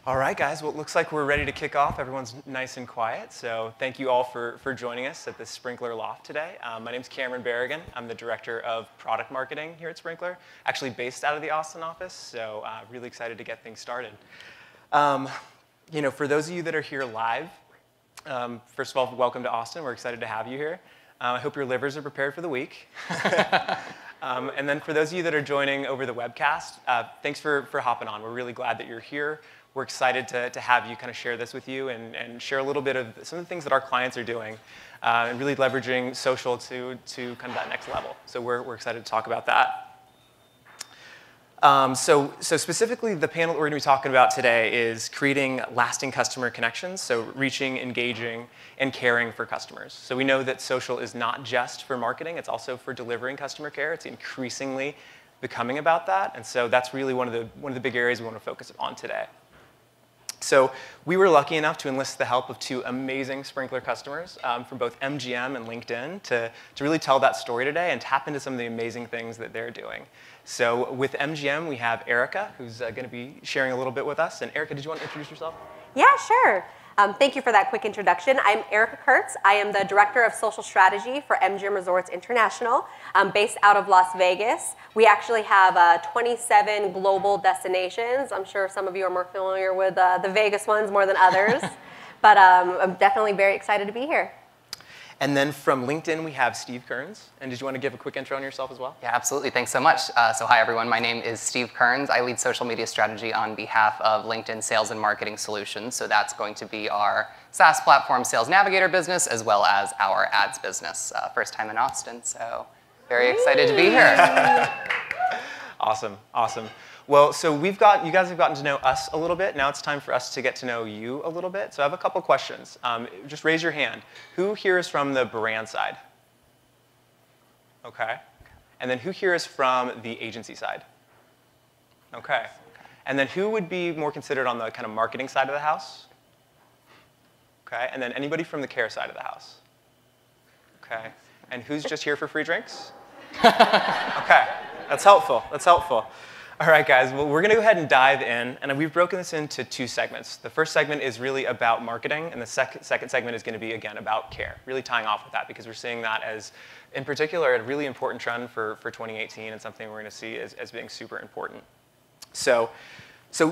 All right, guys. Well, it looks like we're ready to kick off. Everyone's nice and quiet. So thank you all for joining us at the Sprinklr Loft today. My name's Cameron Barragan. I'm the Director of Product Marketing here at Sprinklr, actually based out of the Austin office. So really excited to get things started. For those of you that are here live, first of all, welcome to Austin. We're excited to have you here. I hope your livers are prepared for the week. And then for those of you that are joining over the webcast, thanks for hopping on. We're really glad that you're here. We're excited to have you kind of share this with you and share a little bit of some of the things that our clients are doing and really leveraging social to kind of that next level. So we're excited to talk about that. So specifically, the panel that we're going to be talking about today is creating lasting customer connections, so reaching, engaging, and caring for customers. So we know that social is not just for marketing, it's also for delivering customer care. It's increasingly becoming about that, and so that's really one of the big areas we want to focus on today. So we were lucky enough to enlist the help of two amazing Sprinklr customers from both MGM and LinkedIn to really tell that story today and tap into some of the amazing things that they're doing. So with MGM, we have Erica, who's going to be sharing a little bit with us. And Erica, did you want to introduce yourself? Yeah, sure. Thank you for that quick introduction. I'm Erica Kurtz. I am the Director of Social Strategy for MGM Resorts International. I'm based out of Las Vegas. We actually have 27 global destinations. I'm sure some of you are more familiar with the Vegas ones more than others. But I'm definitely very excited to be here. And then from LinkedIn, we have Steve Kearns. And did you want to give a quick intro on yourself as well? Yeah, absolutely. Thanks so much. So hi, everyone. My name is Steve Kearns. I lead social media strategy on behalf of LinkedIn Sales and Marketing Solutions. So that's going to be our SaaS platform Sales Navigator business, as well as our ads business. First time in Austin, so very excited to be here. Awesome, awesome. Well, so you guys have gotten to know us a little bit. Now it's time for us to get to know you a little bit. So I have a couple questions. Just raise your hand. Who here is from the brand side? Okay. And then who here is from the agency side? Okay. And then who would be more considered on the kind of marketing side of the house? Okay. And then anybody from the care side of the house? Okay. And who's just here for free drinks? Okay. That's helpful. That's helpful. All right, guys, well, we're going to go ahead and dive in, and we've broken this into two segments. The first segment is really about marketing, and the second segment is going to be, again, about care, really tying off with that, because we're seeing that as, in particular, a really important trend for 2018 and something we're going to see as being super important. So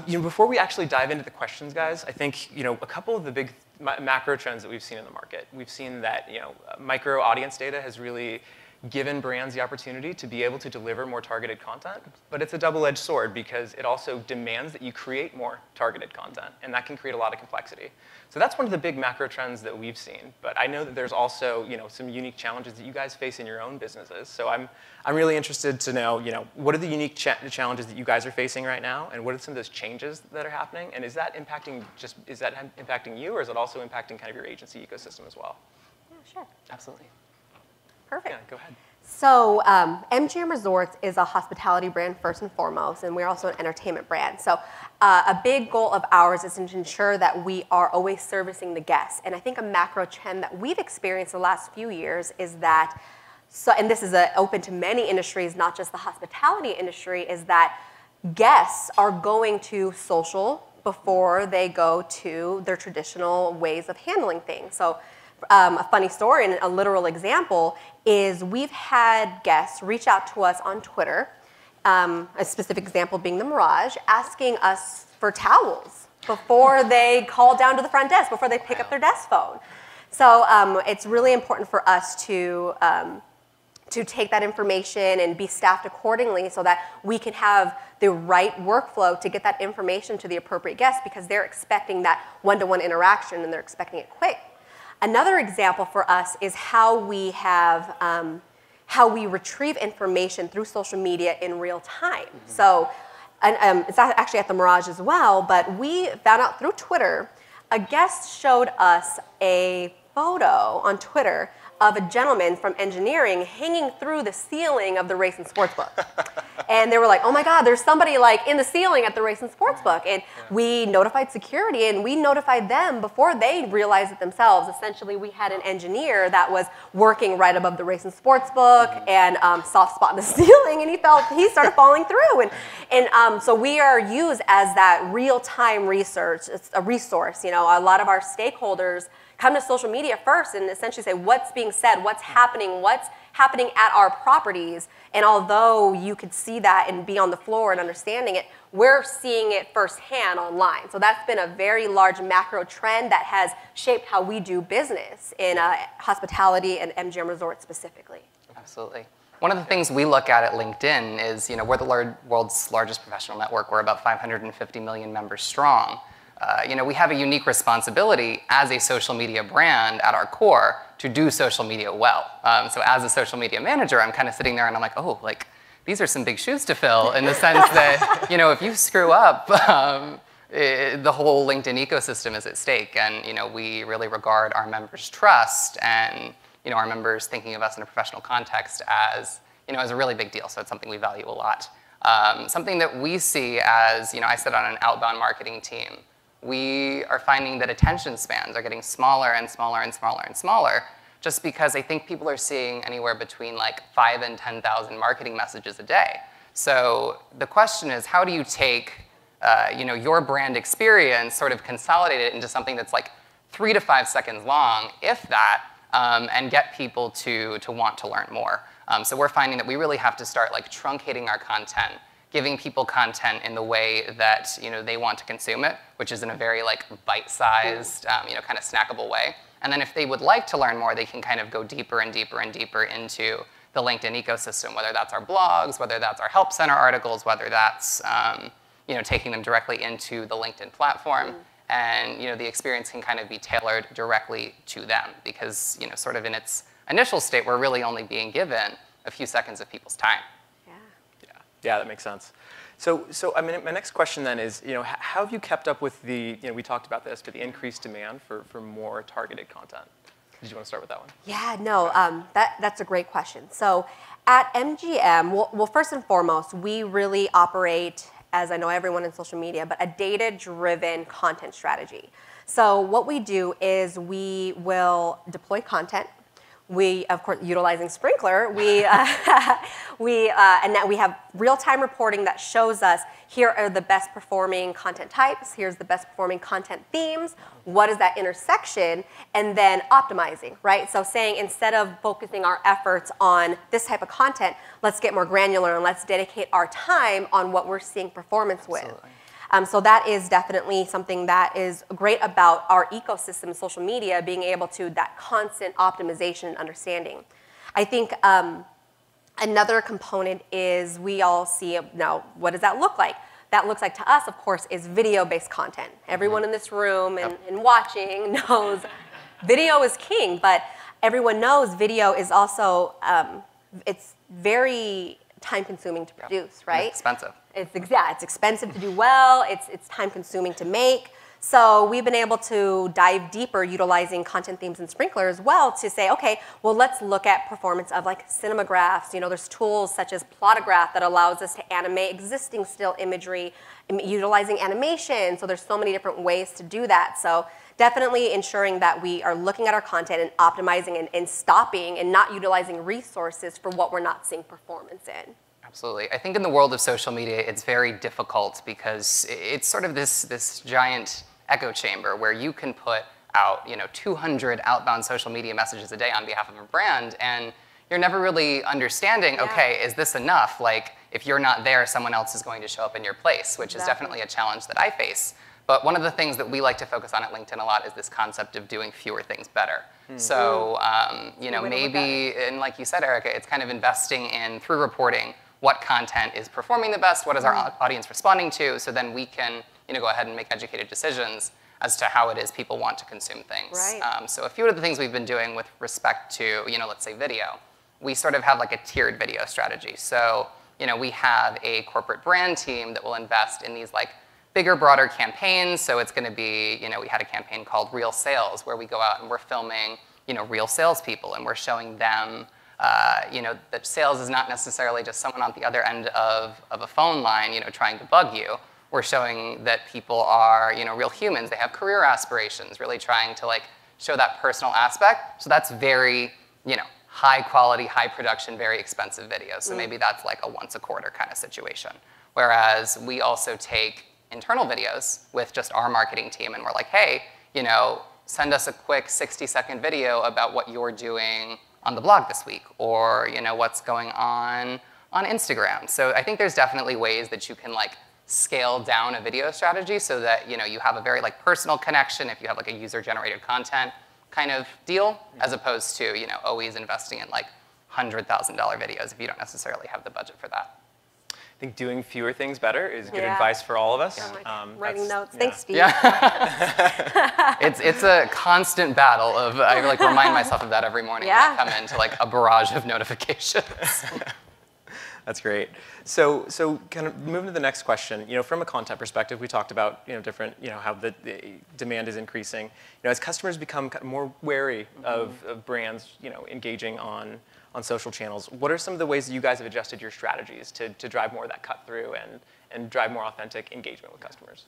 before we actually dive into the questions, guys, I think a couple of the big macro trends that we've seen in the market. We've seen that micro audience data has really given brands the opportunity to be able to deliver more targeted content, but it's a double-edged sword because it also demands that you create more targeted content, and that can create a lot of complexity. So that's one of the big macro trends that we've seen, but I know that there's also some unique challenges that you guys face in your own businesses. So I'm really interested to know what are the unique challenges that you guys are facing right now, and what are some of those changes that are happening, and is that impacting you, or is it also impacting kind of your agency ecosystem as well? Yeah, sure. Absolutely. Perfect. Yeah, go ahead. So MGM Resorts is a hospitality brand first and foremost, and we're also an entertainment brand. So a big goal of ours is to ensure that we are always servicing the guests. And I think a macro trend that we've experienced the last few years is that, and this is open to many industries, not just the hospitality industry, is that guests are going to social before they go to their traditional ways of handling things. So a funny story and a literal example is we've had guests reach out to us on Twitter, a specific example being the Mirage, asking us for towels before they call down to the front desk, before they pick up their desk phone. So it's really important for us to take that information and be staffed accordingly so that we can have the right workflow to get that information to the appropriate guests, because they're expecting that one-to-one interaction and they're expecting it quick. Another example for us is how we retrieve information through social media in real time. Mm-hmm. So it's actually at the Mirage as well, but we found out through Twitter, a guest showed us a photo on Twitter of a gentleman from engineering hanging through the ceiling of the race and sports book. And they were like, oh my God, there's somebody like in the ceiling at the race and sports book. And we notified security, and we notified them before they realized it themselves. Essentially, we had an engineer that was working right above the race and sports book and soft spot in the ceiling, and he started falling through. And so we are used as that real-time research. It's a resource. You know, a lot of our stakeholders come to social media first and essentially say what's being said, what's happening at our properties. And although you could see that and be on the floor and understanding it, we're seeing it firsthand online. So that's been a very large macro trend that has shaped how we do business in hospitality and MGM Resorts specifically. Absolutely. One of the things we look at LinkedIn is, you know, we're the world's largest professional network. We're about 550 million members strong. You know, we have a unique responsibility as a social media brand at our core to do social media well. So as a social media manager, I'm kind of sitting there and I'm like, oh, like, these are some big shoes to fill in the sense that, you know, if you screw up, the whole LinkedIn ecosystem is at stake. And, you know, we really regard our members' trust and, you know, our members thinking of us in a professional context as, you know, as a really big deal. So it's something we value a lot. Something that we see as, you know, I sit on an outbound marketing team. We are finding that attention spans are getting smaller and smaller and smaller and smaller just because I think people are seeing anywhere between like 5,000 and 10,000 marketing messages a day. So the question is, how do you take you know, your brand experience, sort of consolidate it into something that's like 3 to 5 seconds long, if that, and get people to want to learn more. So we're finding that we really have to start like truncating our content, giving people content in the way that, you know, they want to consume it, which is in a very like bite-sized, you know, kind of snackable way. And then if they would like to learn more, they can kind of go deeper and deeper and deeper into the LinkedIn ecosystem, whether that's our blogs, whether that's our Help Center articles, whether that's, you know, taking them directly into the LinkedIn platform. And, you know, the experience can kind of be tailored directly to them because, you know, sort of in its initial state, we're really only being given a few seconds of people's time. Yeah, that makes sense. So I mean, my next question then is, you know, how have you kept up with the, you know, we talked about this, but the increased demand for more targeted content? Did you want to start with that one? Yeah, no, that's a great question. So at MGM, well, first and foremost, we really operate, as I know everyone in social media, but a data-driven content strategy. So what we do is we will deploy content. We, of course, utilizing Sprinklr, and that we have real-time reporting that shows us here are the best performing content types, here's the best performing content themes, what is that intersection, and then optimizing, right? So saying instead of focusing our efforts on this type of content, let's get more granular and let's dedicate our time on what we're seeing performance with. So that is definitely something that is great about our ecosystem, social media, being able to that constant optimization and understanding. I think another component is we all see, now, what does that look like? That looks like to us, of course, is video-based content. Everyone in this room and watching knows video is king, but everyone knows video is also, it's very time-consuming to produce, right? It's expensive. It's expensive to do well. It's time-consuming to make. So we've been able to dive deeper utilizing content themes in Sprinklr as well to say, okay, well, let's look at performance of like cinemagraphs. You know, there's tools such as Plotograph that allows us to animate existing still imagery, utilizing animation. So there's so many different ways to do that. So definitely ensuring that we are looking at our content and optimizing and stopping and not utilizing resources for what we're not seeing performance in. Absolutely. I think in the world of social media, it's very difficult because it's sort of this giant echo chamber where you can put out, you know, 200 outbound social media messages a day on behalf of a brand, and you're never really understanding, okay, is this enough? Like, if you're not there, someone else is going to show up in your place, which is definitely a challenge that I face. But one of the things that we like to focus on at LinkedIn a lot is this concept of doing fewer things better. So, you know, maybe, and like you said, Erica, it's kind of investing in, through reporting, what content is performing the best, what is our audience responding to, so then we can, you know, go ahead and make educated decisions as to how it is people want to consume things. Right. So a few of the things we've been doing with respect to, you know, let's say video, we sort of have like a tiered video strategy. So, you know, we have a corporate brand team that will invest in these like bigger, broader campaigns. So it's going to be, you know, we had a campaign called Real Sales where we go out and we're filming, real salespeople, and we're showing them, that sales is not necessarily just someone on the other end of a phone line, trying to bug you. We're showing that people are, real humans. They have career aspirations, really trying to show that personal aspect. So that's very, high quality, high production, very expensive video. So maybe that's like a once a quarter kind of situation. Whereas we also take internal videos with just our marketing team, and we're like, hey, send us a quick 60-second video about what you're doing on the blog this week, or what's going on Instagram. So I think there's definitely ways that you can scale down a video strategy so that you have a very personal connection if you have a user-generated content kind of deal, as opposed to always investing in $100,000 videos if you don't necessarily have the budget for that. I think doing fewer things better is good advice for all of us. Writing notes. Thanks, Steve. Yeah. it's a constant battle of, I remind myself of that every morning when I come into a barrage of notifications. That's great. So kind of moving to the next question, from a content perspective, we talked about, different, how the demand is increasing. As customers become more wary of brands, engaging on social channels, what are some of the ways that you guys have adjusted your strategies to drive more of that cut through and drive more authentic engagement with customers?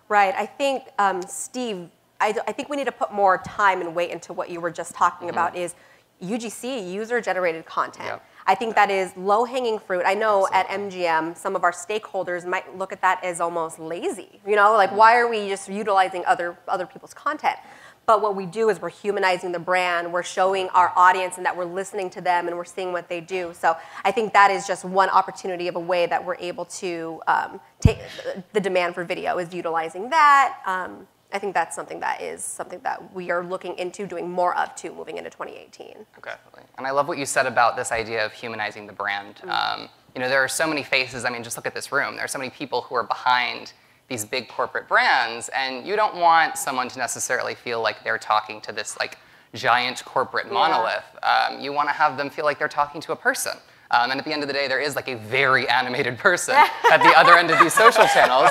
Right. I think, Steve, I think we need to put more time and weight into what you were just talking about is UGC, user-generated content. Yep. I think that is low-hanging fruit. I know at MGM, some of our stakeholders might look at that as almost lazy. Why are we just utilizing other people's content? But what we do is we're humanizing the brand. We're showing our audience and that we're listening to them and we're seeing what they do. So I think that is just one opportunity of a way that we're able to take the demand for video is utilizing that. I think that's something that we are looking into doing more of too, moving into 2018. Okay, and I love what you said about this idea of humanizing the brand. There are so many faces. I mean, just look at this room. There are so many people who are behind these big corporate brands, and you don't want someone to necessarily feel like they're talking to this giant corporate monolith. You want to have them feel like they're talking to a person. And at the end of the day, there is a very animated person at the other end of these social channels.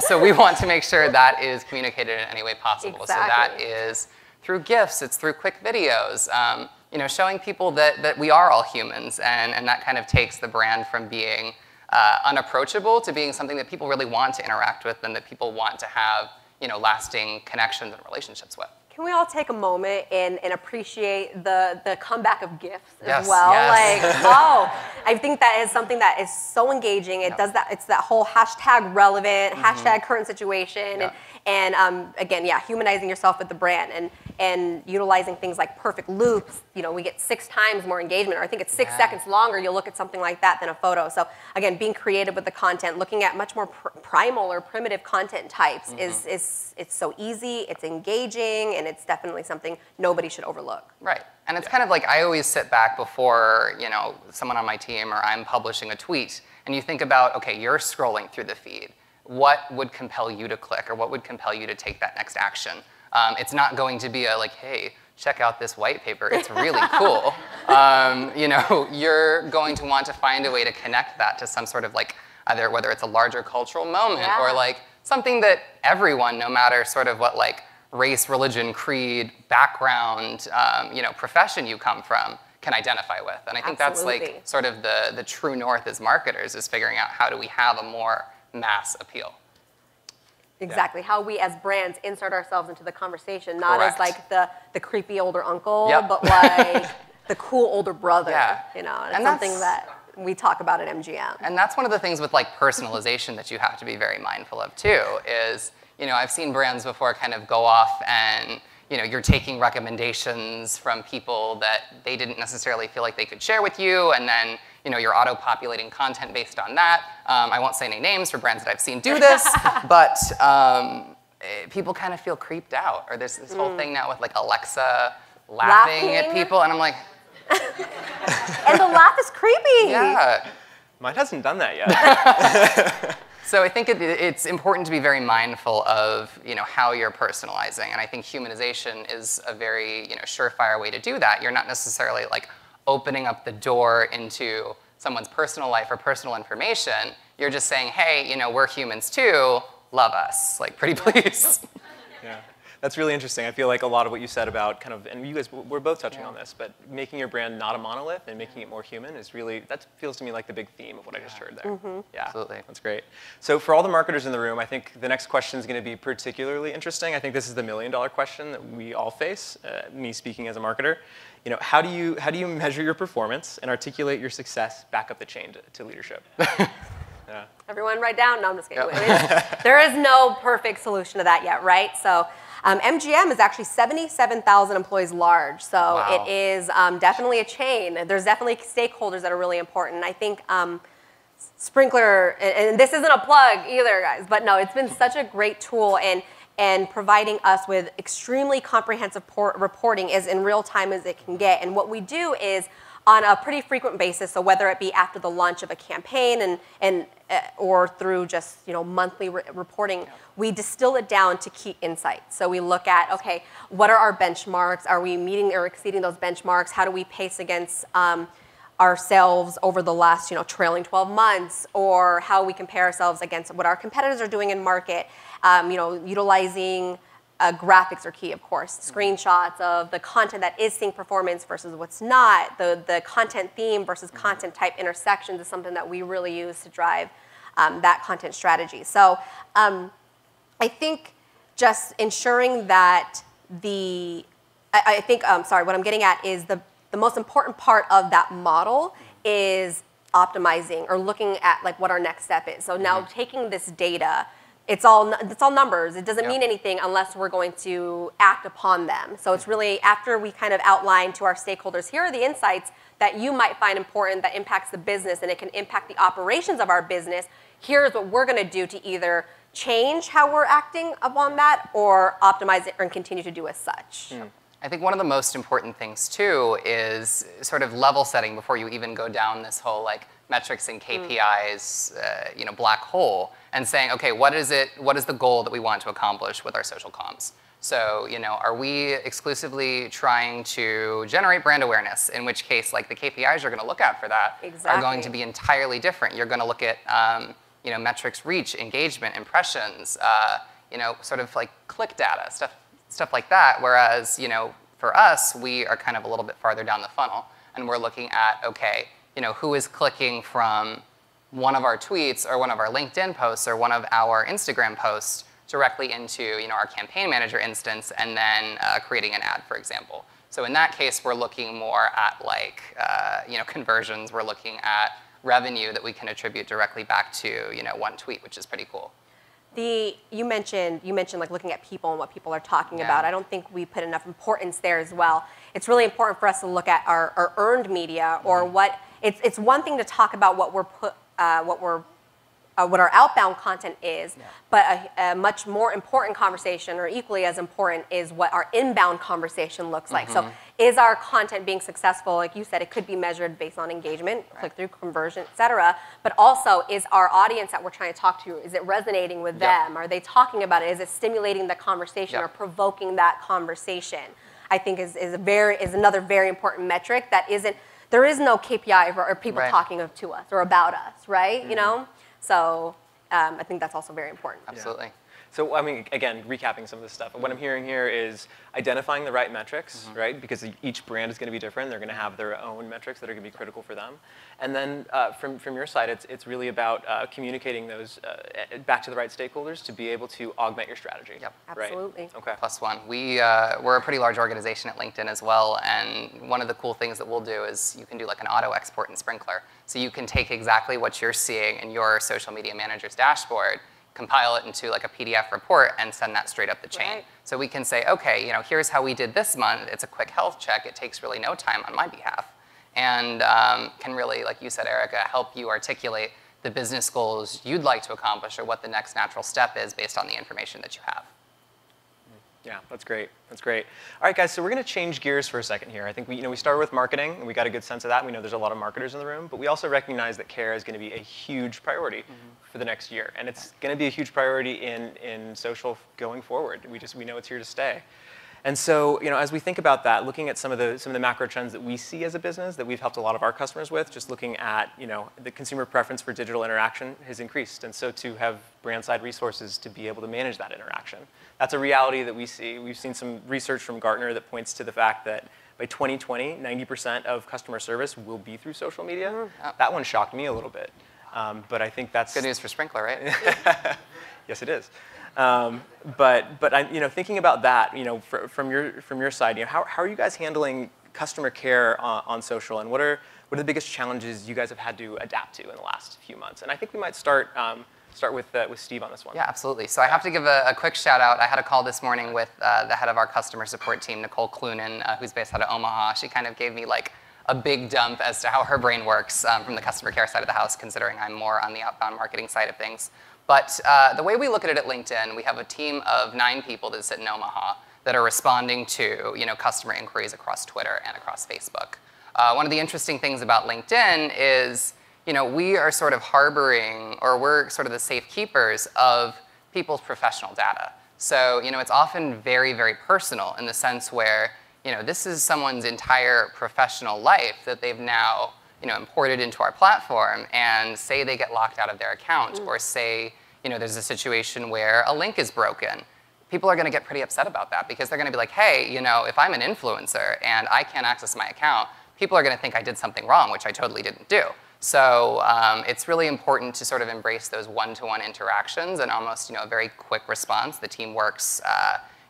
So we want to make sure that is communicated in any way possible. Exactly. So that is through GIFs, it's through quick videos, showing people that we are all humans, and that kind of takes the brand from being unapproachable to being something that people really want to interact with and that people want to have lasting connections and relationships with. Can we all take a moment and appreciate the comeback of GIFs as Yes, well? yes. I think that is something that is so engaging. It does that. It's that whole hashtag relevant, hashtag current situation, and again, humanizing yourself with the brand and utilizing things like perfect loops. We get 6 times more engagement, or I think it's 6 seconds longer. You'll look at something like that than a photo. So again, being creative with the content, looking at much more primal or primitive content types it's so easy, it's engaging, and it's definitely something nobody should overlook. Right, and it's kind of I always sit back before someone on my team or I'm publishing a tweet, and you think about, okay, you're scrolling through the feed. What would compel you to click, or what would compel you to take that next action? It's not going to be a hey, check out this white paper, it's really cool. You're going to want to find a way to connect that to some sort of either whether it's a larger cultural moment or something that everyone, no matter sort of what race, religion, creed, background, profession you come from, can identify with. And I think that's sort of the true north as marketers, is figuring out how do we have a more mass appeal. Exactly. How we as brands insert ourselves into the conversation, not Correct. as the creepy older uncle, Yep. but the cool older brother. And it's something that we talk about at MGM. And that's one of the things with personalization that you have to be very mindful of too, is, I've seen brands before kind of go off and, you're taking recommendations from people that they didn't necessarily feel like they could share with you, and then, you're auto-populating content based on that. I won't say any names for brands that I've seen do this, but people kind of feel creeped out. Or there's this whole thing now with Alexa laughing at people, and I'm like, and the laugh is creepy. yeah. Mine hasn't done that yet. So I think it's important to be very mindful of how you're personalizing, and I think humanization is a very surefire way to do that. You're not necessarily opening up the door into someone's personal life or personal information. You're just saying, hey, we're humans too. Love us, pretty please. Yeah. That's really interesting. I feel like a lot of what you said about kind of, and you guys, we're both touching on this, but making your brand not a monolith and making it more human is really, that feels to me like the big theme of what I just heard there. Yeah, absolutely. That's great. So for all the marketers in the room, I think the next question is going to be particularly interesting. I think this is the million-dollar question that we all face, me speaking as a marketer. You know, how do you measure your performance and articulate your success back up the chain to leadership? Yeah. Everyone write down. No, I'm just kidding. There is no perfect solution to that yet, right? So MGM is actually 77,000 employees large. So Wow. it is definitely a chain. There's definitely stakeholders that are really important. I think Sprinklr, and this isn't a plug either, guys, but no, it's been such a great tool and providing us with extremely comprehensive reporting as in real time as it can get. And what we do is on a pretty frequent basis, so whether it be after the launch of a campaign or through just monthly reporting, we distill it down to key insights. So we look at, okay, what are our benchmarks? Are we meeting or exceeding those benchmarks? How do we pace against ourselves over the last trailing 12 months, or how we compare ourselves against what our competitors are doing in market? Utilizing graphics are key, of course. Screenshots of the content that is seeing performance versus what's not. The content theme versus content type intersections is something that we really use to drive that content strategy. So I think just ensuring that what I'm getting at is the most important part of that model is optimizing or looking at like what our next step is. So now taking this data, it's all numbers. It doesn't mean anything unless we're going to act upon them. So it's really after we kind of outline to our stakeholders, here are the insights that you might find important that impacts the business and it can impact the operations of our business. Here's what we're going to do to either change how we're acting upon that or optimize it and continue to do as such. I think one of the most important things too is sort of level setting before you even go down this whole like metrics and KPIs, black hole, and saying, okay, what is the goal that we want to accomplish with our social comms? So, are we exclusively trying to generate brand awareness? In which case, like the KPIs you're going to look at for that are going to be entirely different. You're going to look at, metrics, reach, engagement, impressions, sort of like click data, stuff like that. Whereas, for us, we are kind of a little bit farther down the funnel, and we're looking at, okay, who is clicking from one of our tweets or one of our LinkedIn posts or one of our Instagram posts directly into our campaign manager instance and then creating an ad, for example. So in that case, we're looking more at like conversions. We're looking at revenue that we can attribute directly back to one tweet, which is pretty cool. You mentioned like looking at people and what people are talking about. I don't think we put enough importance there as well. It's really important for us to look at our earned media or what. It's one thing to talk about what our outbound content is, but a much more important conversation, or equally as important, is what our inbound conversation looks like. So is our content being successful? Like you said, it could be measured based on engagement, click-through, conversion, et cetera, but also is our audience that we're trying to talk to, is it resonating with them? Are they talking about it? Is it stimulating the conversation or provoking that conversation? I think is another very important metric that isn't. There is no KPI for people talking to us or about us, right? So I think that's also very important. Absolutely. Yeah. So I mean, again, recapping some of this stuff. What I'm hearing here is identifying the right metrics, right? Because each brand is going to be different. They're going to have their own metrics that are going to be critical for them. And then from your side, it's really about communicating those back to the right stakeholders to be able to augment your strategy. Yep. Absolutely. Right? Okay. Plus one. We're a pretty large organization at LinkedIn as well, and one of the cool things that we'll do is you can do like an auto export in Sprinklr. So you can take exactly what you're seeing in your social media manager's dashboard, compile it into like a PDF report, and send that straight up the chain. So we can say, okay, here's how we did this month. It's a quick health check. It takes really no time on my behalf, and can really, like you said, Erica, help you articulate the business goals you'd like to accomplish or what the next natural step is based on the information that you have. Yeah, that's great. That's great. All right, guys, so we're going to change gears for a second here. I think we started with marketing, and we got a good sense of that. We know there's a lot of marketers in the room, but we also recognize that care is going to be a huge priority for the next year, and it's going to be a huge priority in social going forward. We know it's here to stay. And so, as we think about that, looking at some of the macro trends that we see as a business that we've helped a lot of our customers with, just looking at, the consumer preference for digital interaction has increased. And so to have brand side resources to be able to manage that interaction. That's a reality that we see. We've seen some research from Gartner that points to the fact that by 2020, 90% of customer service will be through social media. Mm-hmm. That one shocked me a little bit. But I think that's good news for Sprinklr, right? Yes, it is. But thinking about that, from your side, how are you guys handling customer care on social, and what are the biggest challenges you guys have had to adapt to in the last few months? And I think we might start with Steve on this one. Yeah, absolutely. So I have to give a quick shout out. I had a call this morning with the head of our customer support team, Nicole Clunan, who's based out of Omaha. She kind of gave me like a big dump as to how her brain works from the customer care side of the house, considering I'm more on the outbound marketing side of things. But the way we look at it at LinkedIn, we have a team of 9 people that sit in Omaha that are responding to customer inquiries across Twitter and across Facebook. One of the interesting things about LinkedIn is we are sort of harboring, or we're sort of the safekeepers of people's professional data. So it's often very, very personal in the sense where this is someone's entire professional life that they've now imported into our platform, and say they get locked out of their account, or say there's a situation where a link is broken. People are going to get pretty upset about that because they're going to be like, hey, if I'm an influencer and I can't access my account, people are going to think I did something wrong, which I totally didn't do. So it's really important to sort of embrace those one-to-one interactions and almost a very quick response. The team works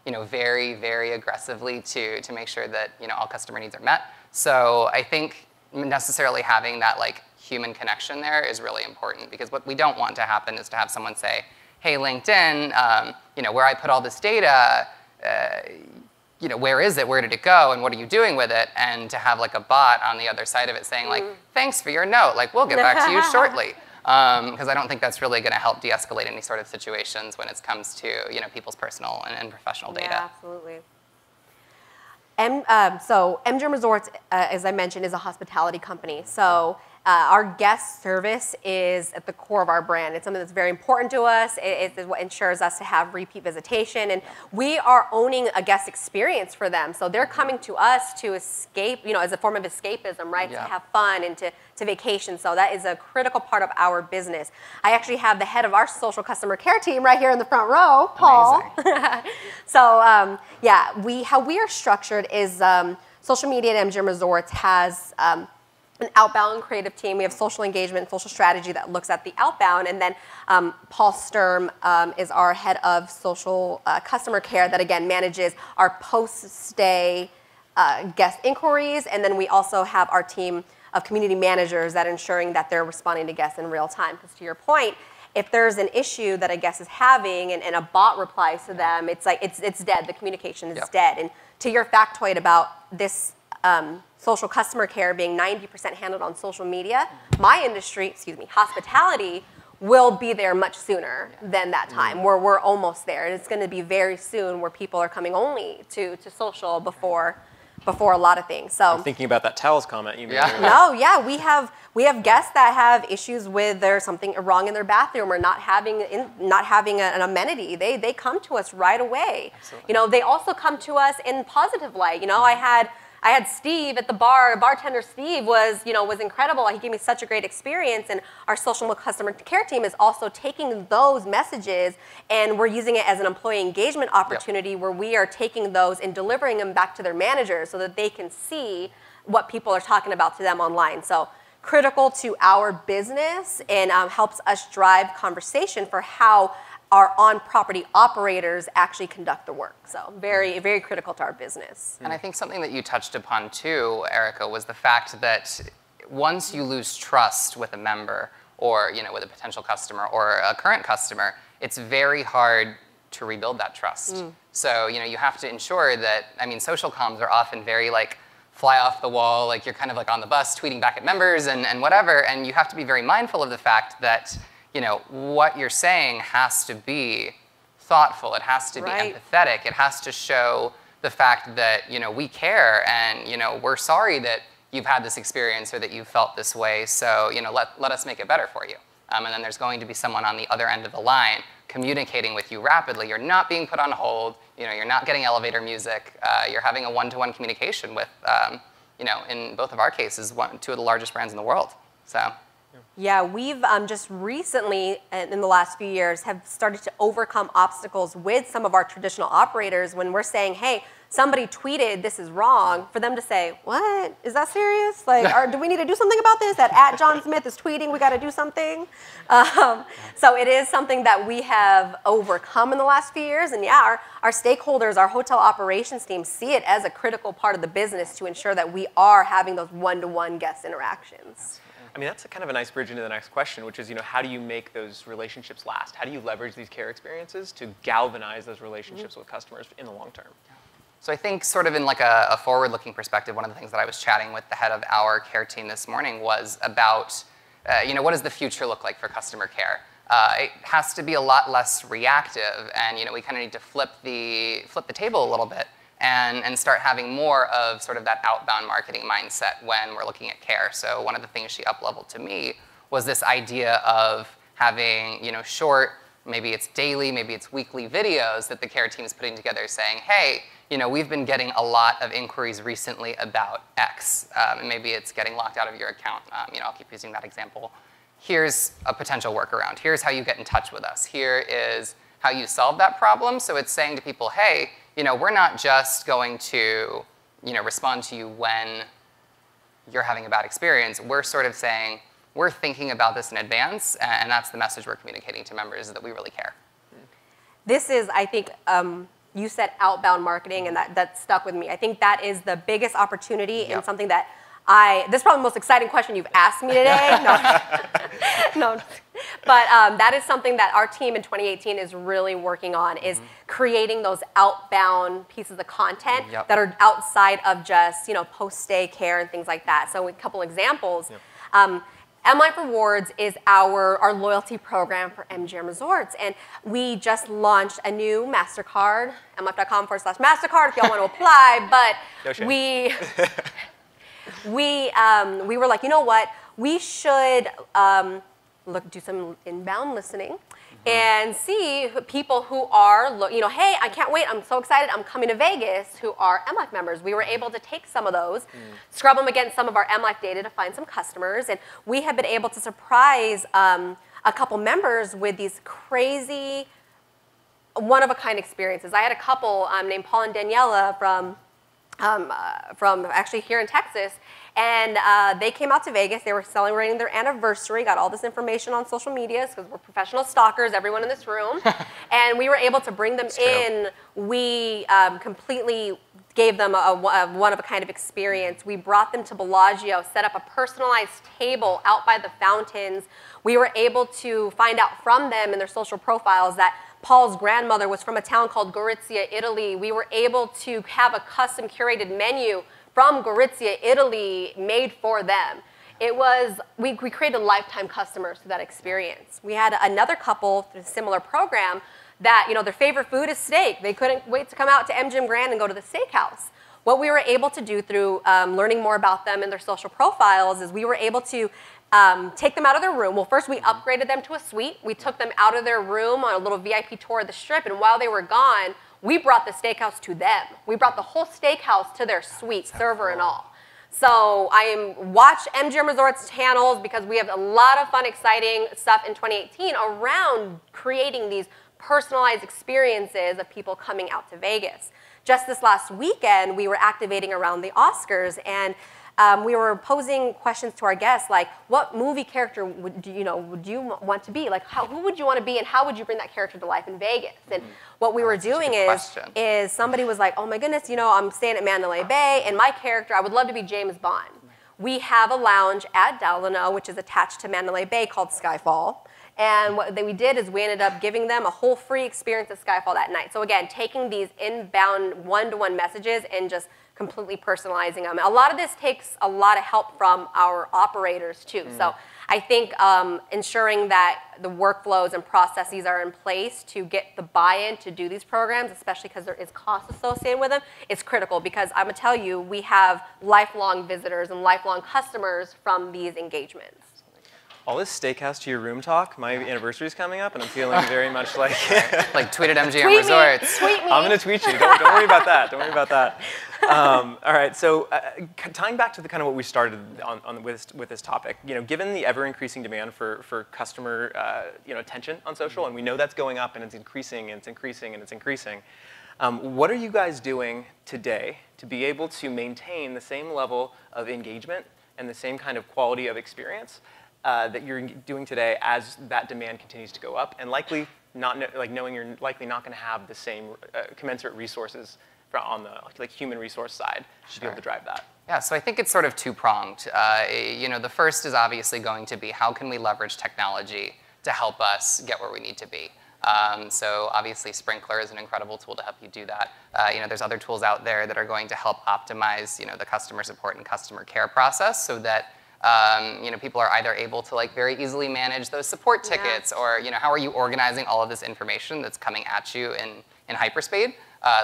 very, very aggressively to make sure that all customer needs are met. So I think necessarily having that like human connection there is really important, because what we don't want to happen is to have someone say, hey, LinkedIn, where I put all this data, where is it, where did it go, and what are you doing with it? And to have like a bot on the other side of it saying like, thanks for your note, like we'll get back to you shortly. Because I don't think that's really going to help de-escalate any sort of situations when it comes to people's personal and professional data. Yeah, absolutely. So MGM Resorts, as I mentioned, is a hospitality company. So our guest service is at the core of our brand. It's something that's very important to us. It is what ensures us to have repeat visitation. And we are owning a guest experience for them. So they're coming to us to escape, as a form of escapism, right? Yeah. To have fun and to vacation. So that is a critical part of our business. I actually have the head of our social customer care team right here in the front row, Paul. So how we are structured is social media at MGM Resorts has an outbound creative team. We have social engagement and social strategy that looks at the outbound. And then Paul Sturm is our head of social customer care that, again, manages our post-stay guest inquiries. And then we also have our team of community managers that are ensuring that they're responding to guests in real time. Because to your point, if there's an issue that a guest is having and a bot replies to them, it's like it's dead. The communication is dead. And to your factoid about this social customer care being 90% handled on social media, my industry, hospitality, will be there much sooner than that time. We're almost there, and it's going to be very soon where people are coming only to social before a lot of things. So I'm thinking about that towels comment you made. We have guests that have issues with there's something wrong in their bathroom or not having an amenity. They come to us right away. Absolutely. They also come to us in positive light. I had Steve at the bar. Bartender Steve was incredible. He gave me such a great experience. And our social customer care team is also taking those messages, and we're using it as an employee engagement opportunity where we are taking those and delivering them back to their managers so that they can see what people are talking about to them online. So critical to our business, and helps us drive conversation for how our on-property operators actually conduct the work. So very, very critical to our business. And I think something that you touched upon too, Erica, was the fact that once you lose trust with a member or with a potential customer or a current customer, it's very hard to rebuild that trust. So you have to ensure that, social comms are often very like fly off the wall, like you're kind of like on the bus tweeting back at members and whatever, and you have to be very mindful of the fact that what you're saying has to be thoughtful. It has to be empathetic. It has to show the fact that, we care and, we're sorry that you've had this experience or that you've felt this way. So, let us make it better for you. And then there's going to be someone on the other end of the line communicating with you rapidly. You're not being put on hold. You're not getting elevator music. You're having a one-to-one communication with, in both of our cases, two of the largest brands in the world. So. Yeah, we've just recently, in the last few years, have started to overcome obstacles with some of our traditional operators when we're saying, hey, somebody tweeted this is wrong, for them to say, what? Is that serious? Like, do we need to do something about this? That @John Smith is tweeting, we got to do something. So it is something that we have overcome in the last few years. And yeah, our stakeholders, our hotel operations team see it as a critical part of the business to ensure that we are having those one-to-one guest interactions. I mean, that's kind of a nice bridge into the next question, which is, how do you make those relationships last? How do you leverage these care experiences to galvanize those relationships with customers in the long term? So I think sort of in like a forward-looking perspective, one of the things that I was chatting with the head of our care team this morning was about, what does the future look like for customer care? It has to be a lot less reactive, and we kind of need to flip the table a little bit and start having more of sort of that outbound marketing mindset when we're looking at care. So one of the things she up-leveled to me was this idea of having short, maybe it's daily, maybe it's weekly videos that the care team is putting together saying, hey, we've been getting a lot of inquiries recently about X, and maybe it's getting locked out of your account. I'll keep using that example. Here's a potential workaround. Here's how you get in touch with us. Here is how you solve that problem. So it's saying to people, hey, we're not just going to respond to you when you're having a bad experience. We're sort of saying, we're thinking about this in advance, and that's the message we're communicating to members, is that we really care. This is, I think, you said outbound marketing, and that stuck with me. I think that is the biggest opportunity and something that this is probably the most exciting question you've asked me today. No. But that is something that our team in 2018 is really working on, is creating those outbound pieces of content that are outside of just, post-stay care and things like that. So a couple examples. MLife Rewards is our loyalty program for MGM Resorts, and we just launched a new MasterCard, mlife.com/MasterCard if y'all want to apply, but we were like, you know what, we should do some inbound listening and see people who are, hey, I can't wait, I'm so excited, I'm coming to Vegas, who are MLife members. We were able to take some of those, scrub them against some of our MLife data to find some customers, and we have been able to surprise a couple members with these crazy, one-of-a-kind experiences. I had a couple named Paul and Daniela from actually here in Texas, and they came out to Vegas. They were celebrating their anniversary, got all this information on social media because we're professional stalkers, everyone in this room, and we were able to bring them in. We completely gave them a one-of-a-kind of experience. We brought them to Bellagio, set up a personalized table out by the fountains. We were able to find out from them in their social profiles that Paul's grandmother was from a town called Gorizia, Italy. We were able to have a custom curated menu from Gorizia, Italy, made for them. It was, we created lifetime customers through that experience. We had another couple through a similar program that, their favorite food is steak. They couldn't wait to come out to MGM Grand and go to the steakhouse. What we were able to do through learning more about them and their social profiles is we were able to take them out of their room. Well, first we upgraded them to a suite. We took them out of their room on a little VIP tour of the Strip, and while they were gone, we brought the steakhouse to them. We brought the whole steakhouse to their suite, server and all. So watch MGM Resorts channels because we have a lot of fun, exciting stuff in 2018 around creating these personalized experiences of people coming out to Vegas. Just this last weekend, we were activating around the Oscars, and we were posing questions to our guests like, what movie character would you want to be? Like, who would you want to be, and how would you bring that character to life in Vegas? And what we were doing is somebody was like, oh my goodness, I'm staying at Mandalay Bay, and my character, I would love to be James Bond. We have a lounge at Delano, which is attached to Mandalay Bay, called Skyfall. And what we did is we ended up giving them a whole free experience at Skyfall that night. So again, taking these inbound one-to-one messages and just completely personalizing them. A lot of this takes a lot of help from our operators too. So I think ensuring that the workflows and processes are in place to get the buy-in to do these programs, especially because there is cost associated with them, is critical, because I'm gonna tell you, we have lifelong visitors and lifelong customers from these engagements. All this steakhouse to your room talk, my anniversary is coming up, and I'm feeling very much like... Like tweeted MGM Tweet Resorts. Me, tweet me. I'm going to tweet you. Don't worry about that. Don't worry about that. All right, so tying back to the kind of what we started with this topic, given the ever-increasing demand for customer attention on social, and we know that's going up, and it's increasing, and it's increasing, and it's increasing, what are you guys doing today to be able to maintain the same level of engagement and the same kind of quality of experience that you're doing today as that demand continues to go up, and likely knowing you're likely not going to have the same commensurate resources on the human resource side to be able to drive that? Yeah, so I think it's sort of two-pronged. The first is obviously going to be how can we leverage technology to help us get where we need to be. So obviously Sprinklr is an incredible tool to help you do that. There's other tools out there that are going to help optimize the customer support and customer care process so that people are either able to very easily manage those support tickets, or how are you organizing all of this information that's coming at you in hyperspeed.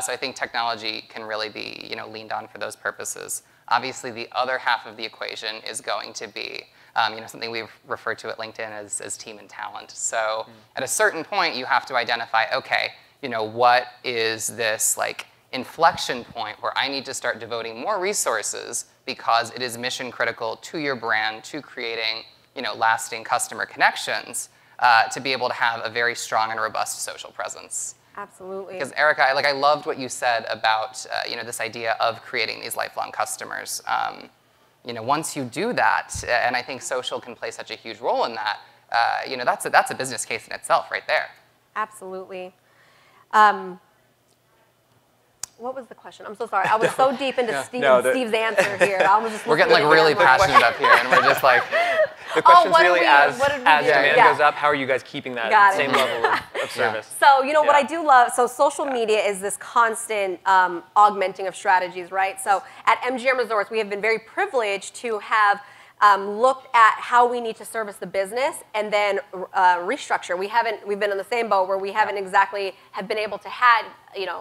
So I think technology can really be leaned on for those purposes. Obviously, the other half of the equation is going to be something we've referred to at LinkedIn as team and talent. So at a certain point, you have to identify, okay, what is this inflection point where I need to start devoting more resources because it is mission critical to your brand, to creating lasting customer connections, to be able to have a very strong and robust social presence. Absolutely. Because Erica, I loved what you said about this idea of creating these lifelong customers. Once you do that, and I think social can play such a huge role in that, that's a business case in itself right there. Absolutely. What was the question? I'm so sorry. I was so deep into Steve's answer here. I was just we're getting really passionate up here, and we're just like... The question's really as demand Yeah. goes up, how are you guys keeping that same level of service? So what I do love, social media is this constant augmenting of strategies, right? So at MGM Resorts, we have been very privileged to have looked at how we need to service the business and then restructure. We've been in the same boat where we haven't exactly have been able to have,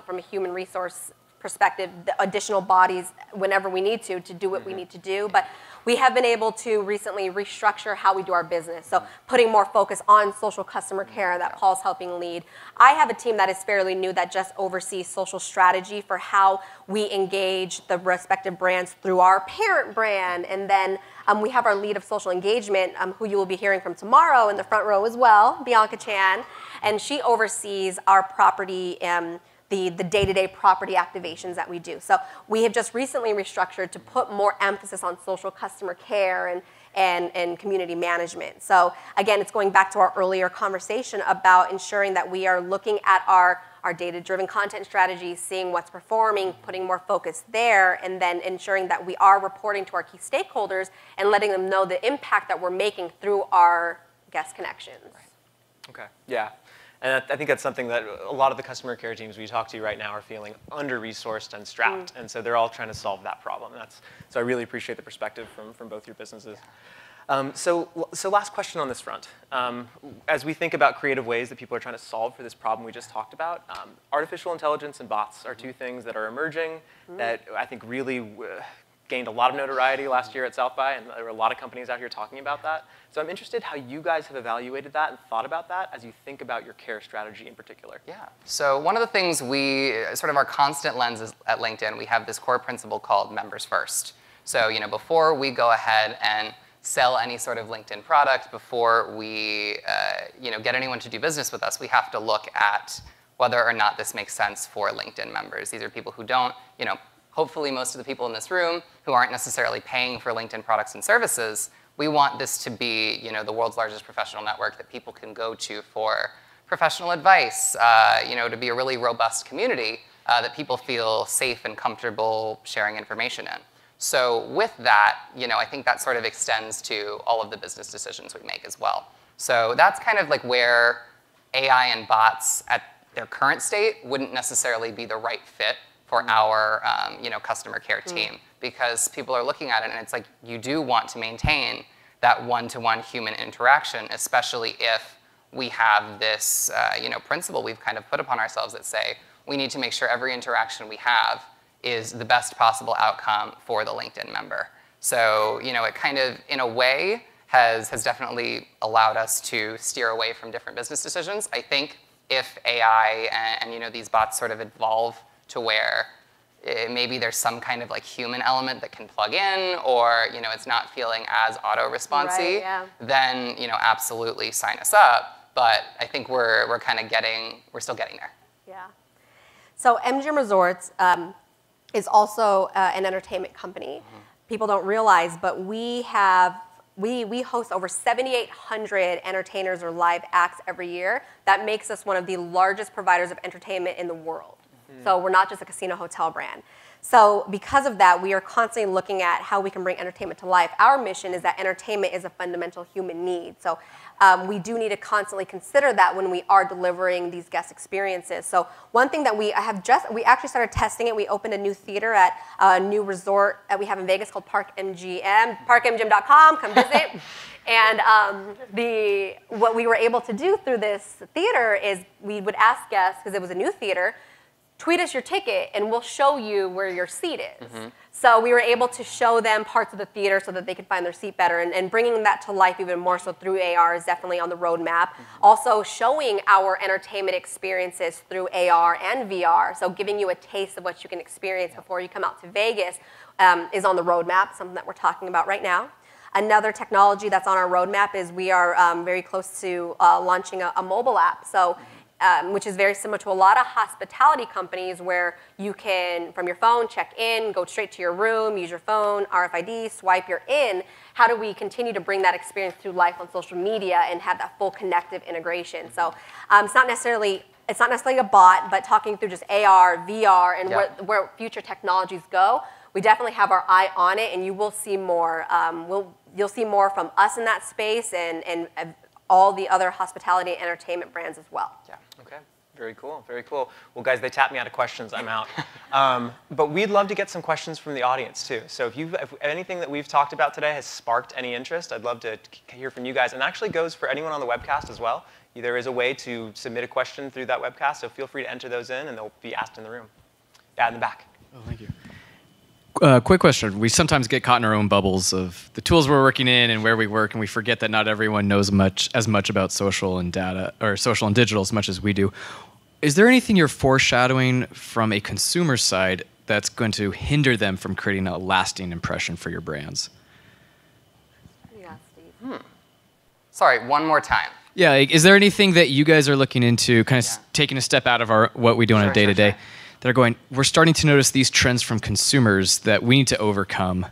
from a human resource perspective, the additional bodies whenever we need to do what we need to do. But we have been able to recently restructure how we do our business. So putting more focus on social customer care that Paul's helping lead. I have a team that is fairly new that just oversees social strategy for how we engage the respective brands through our parent brand. And then we have our lead of social engagement, who you will be hearing from tomorrow in the front row as well, Bianca Chan. And she oversees our property, the day-to-day property activations that we do. So we have just recently restructured to put more emphasis on social customer care and community management. So again, it's going back to our earlier conversation about ensuring that we are looking at our data-driven content strategies, seeing what's performing, putting more focus there, and then ensuring that we are reporting to our key stakeholders and letting them know the impact that we're making through our guest connections. Okay, yeah. And I think that's something that a lot of the customer care teams we talk to right now are feeling under-resourced and strapped. And so they're all trying to solve that problem. So I really appreciate the perspective from both your businesses. So last question on this front. As we think about creative ways that people are trying to solve for this problem we just talked about, artificial intelligence and bots are two things that are emerging that I think really gained a lot of notoriety last year at South by, and there were a lot of companies out here talking about that. So I'm interested how you guys have evaluated that and thought about that as you think about your care strategy in particular. Yeah, so one of the things sort of our constant lens is at LinkedIn, we have this core principle called members first. So before we go ahead and sell any sort of LinkedIn product, before we get anyone to do business with us, we have to look at whether or not this makes sense for LinkedIn members. These are people who don't, hopefully most of the people in this room who aren't necessarily paying for LinkedIn products and services. We want this to be the world's largest professional network that people can go to for professional advice, to be a really robust community that people feel safe and comfortable sharing information in. So with that, I think that sort of extends to all of the business decisions we make as well. So that's kind of like where AI and bots at their current state wouldn't necessarily be the right fit for our customer care team, because people are looking at it and it's like you do want to maintain that one-to-one human interaction, especially if we have this principle we've kind of put upon ourselves that say we need to make sure every interaction we have is the best possible outcome for the LinkedIn member. So it kind of, in a way, has definitely allowed us to steer away from different business decisions. I think if AI and these bots sort of evolve to where maybe there's some kind of like human element that can plug in, or it's not feeling as auto-responsive, right, yeah. then absolutely sign us up. But I think we're still getting there. Yeah. So MGM Resorts is also an entertainment company. Mm-hmm. People don't realize, but we host over 7,800 entertainers or live acts every year. That makes us one of the largest providers of entertainment in the world. Mm-hmm. So we're not just a casino hotel brand. So because of that, we are constantly looking at how we can bring entertainment to life. Our mission is that entertainment is a fundamental human need. So we do need to constantly consider that when we are delivering these guest experiences. So one thing that we actually started testing it. We opened a new theater at a new resort that we have in Vegas called Park MGM, parkmgm.com, come visit. And what we were able to do through this theater is we would ask guests, because it was a new theater, tweet us your ticket and we'll show you where your seat is. Mm-hmm. So we were able to show them parts of the theater so that they could find their seat better, and bringing that to life even more so through AR is definitely on the roadmap. Mm-hmm. Also showing our entertainment experiences through AR and VR, so giving you a taste of what you can experience before you come out to Vegas is on the roadmap, something that we're talking about right now. Another technology that's on our roadmap is we are very close to launching a mobile app. So. Which is very similar to a lot of hospitality companies where you can, from your phone, check in, go straight to your room, use your phone, RFID, swipe, you're in. How do we continue to bring that experience through life on social media and have that full connective integration? So it's not necessarily a bot, but talking through just AR, VR, and where future technologies go, we definitely have our eye on it, and you will see more. You'll see more from us in that space and all the other hospitality and entertainment brands as well. Yeah. Okay. Very cool. Very cool. Well, guys, they tapped me out of questions. I'm out. But we'd love to get some questions from the audience too. So if anything that we've talked about today has sparked any interest, I'd love to hear from you guys. And actually goes for anyone on the webcast as well. There is a way to submit a question through that webcast, so feel free to enter those in, and they'll be asked in the room. Yeah, in the back. Oh, thank you. Quick question. We sometimes get caught in our own bubbles of the tools we're working in and where we work, and we forget that not everyone knows as much about social and data, or social and digital as much as we do. Is there anything you're foreshadowing from a consumer side that's going to hinder them from creating a lasting impression for your brands? Yeah, Steve. Sorry, one more time. Yeah, is there anything that you guys are looking into, kind of taking a step out of what we do on a day-to-day? That are going, we're starting to notice these trends from consumers that we need to overcome,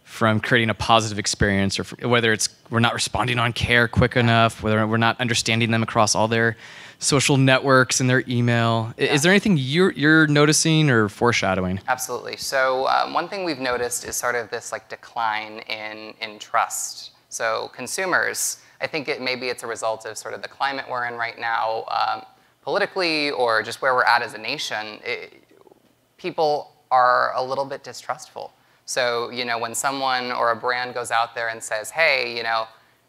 from creating a positive experience, or whether it's we're not responding on care quick enough, whether we're not understanding them across all their social networks and their email. Is there anything you're noticing or foreshadowing? Absolutely. So one thing we've noticed is sort of this decline in trust. So consumers, I think maybe it's a result of sort of the climate we're in right now, politically, or just where we're at as a nation. People are a little bit distrustful. So, when someone or a brand goes out there and says, hey,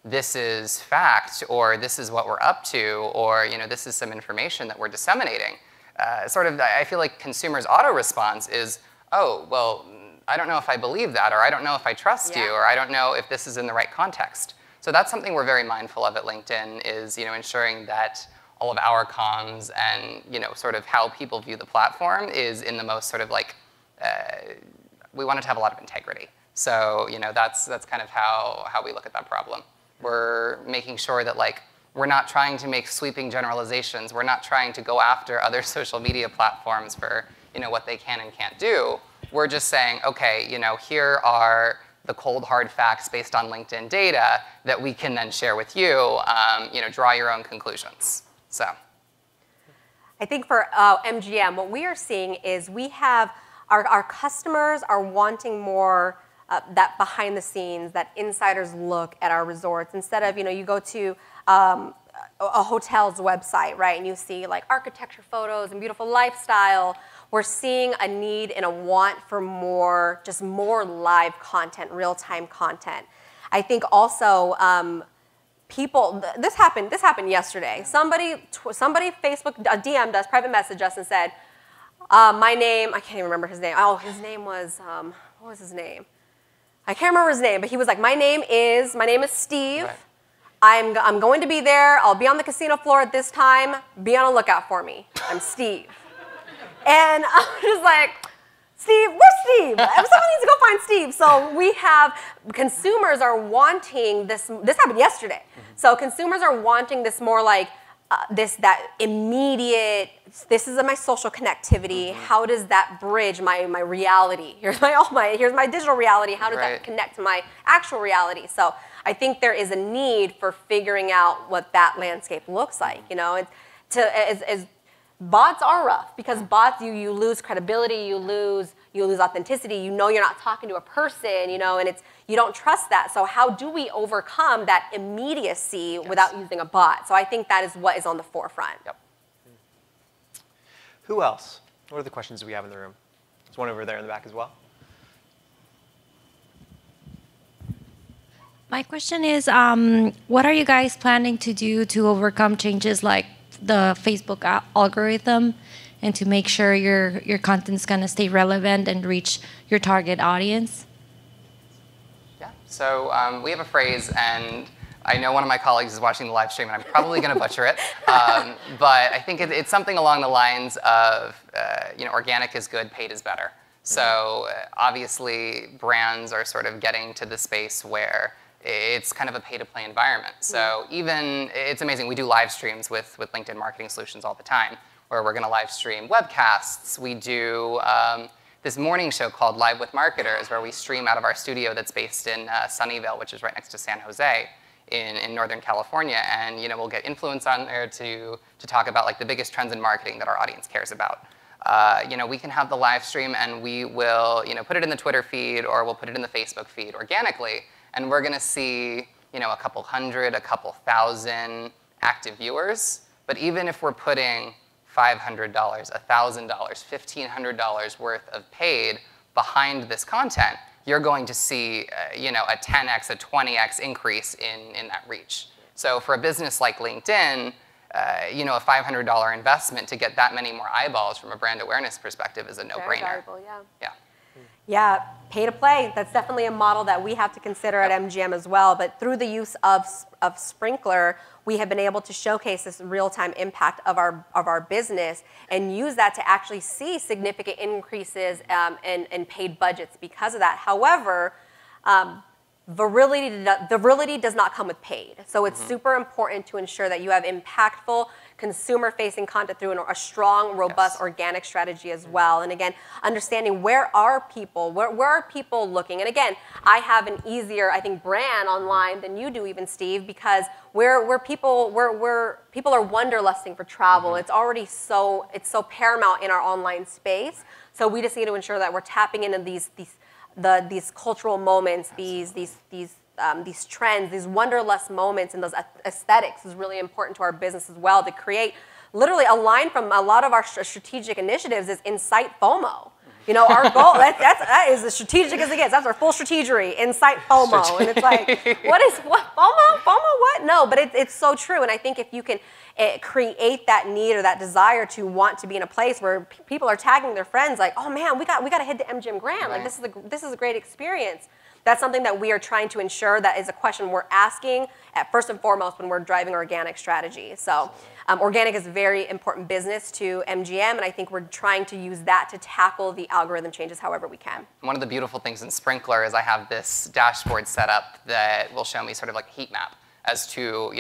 this is fact, or this is what we're up to, or, this is some information that we're disseminating, I feel like consumers' auto-response is, oh, well, I don't know if I believe that, or I don't know if I trust you, or I don't know if this is in the right context. So that's something we're very mindful of at LinkedIn, is, ensuring that all of our comms and sort of how people view the platform is in the most sort of we want it to have a lot of integrity. So that's kind of how we look at that problem. We're making sure that we're not trying to make sweeping generalizations. We're not trying to go after other social media platforms for what they can and can't do. We're just saying, okay, here are the cold hard facts based on LinkedIn data that we can then share with you. Draw your own conclusions. So, I think for MGM, what we are seeing is we have our customers are wanting more that behind the scenes, that insider's look at our resorts. Instead of, you go to a hotel's website, right, and you see architecture photos and beautiful lifestyle. We're seeing a need and a want for more live content, real-time content. I think also, people, this happened yesterday. Somebody Facebook DM'd us, private messaged us and said, my name, I can't even remember his name. Oh, his name was, what was his name? I can't remember his name, but he was like, my name is Steve. Right. I'm going to be there. I'll be on the casino floor at this time. Be on a lookout for me. I'm Steve. And I was just like, Steve, where's Steve? Someone needs to go find Steve. So we have, consumers are wanting this happened yesterday. So consumers are wanting this more like, that immediate, this is my social connectivity. How does that bridge my reality? Here's my digital reality. How does that connect to my actual reality? So I think there is a need for figuring out what that landscape looks like. You know, as bots are rough, because bots, you lose credibility, you lose authenticity. You know you're not talking to a person, you know, and you don't trust that. So how do we overcome that immediacy without using a bot? So I think that is what is on the forefront. Yep. Who else? What are the questions do we have in the room? There's one over there in the back as well. My question is, what are you guys planning to do to overcome changes like the Facebook algorithm, and to make sure your content's gonna stay relevant and reach your target audience? Yeah, so we have a phrase, and I know one of my colleagues is watching the live stream, and I'm probably gonna butcher it, but I think it's something along the lines of, organic is good, paid is better. So obviously, brands are sort of getting to the space where it's kind of a pay-to-play environment. So it's amazing. We do live streams with LinkedIn Marketing Solutions all the time, where we're going to live stream webcasts. We do this morning show called Live with Marketers, where we stream out of our studio that's based in Sunnyvale, which is right next to San Jose in Northern California. And we'll get influence on there to talk about like the biggest trends in marketing that our audience cares about. We can have the live stream, and we will put it in the Twitter feed, or we'll put it in the Facebook feed organically. And we're going to see, a couple hundred, a couple thousand active viewers. But even if we're putting $500, $1,000, $1,500 worth of paid behind this content, you're going to see, a 10x, a 20x increase in that reach. So for a business like LinkedIn, a $500 investment to get that many more eyeballs from a brand awareness perspective is a no-brainer. Very valuable, yeah. Yeah. Yeah, pay to play. That's definitely a model that we have to consider at MGM as well. But through the use of Sprinklr, we have been able to showcase this real-time impact of our business and use that to actually see significant increases in paid budgets because of that. However, virility does not come with paid. So it's super important to ensure that you have impactful consumer-facing content through a strong, robust, organic strategy as well. And again, understanding where are people looking? And again, I have an easier, I think, brand online than you do, even Steve, because where people are wanderlusting for travel. It's already so paramount in our online space. So we just need to ensure that we're tapping into these cultural moments, these trends, these wanderlust moments, and those aesthetics is really important to our business as well, to create literally a line from a lot of our strategic initiatives is incite FOMO. Our goal, that is as strategic as it gets. That's our full strategery, incite FOMO. And it's like, what FOMO? FOMO what? No, but it's so true. And I think if you can create that need or that desire to want to be in a place where people are tagging their friends like, oh man, we got to head to MGM Grand. Like this is a great experience. That's something that we are trying to ensure. That is a question we're asking at first and foremost when we're driving organic strategy. So organic is a very important business to MGM, and I think we're trying to use that to tackle the algorithm changes however we can. One of the beautiful things in Sprinklr is I have this dashboard set up that will show me sort of like a heat map as to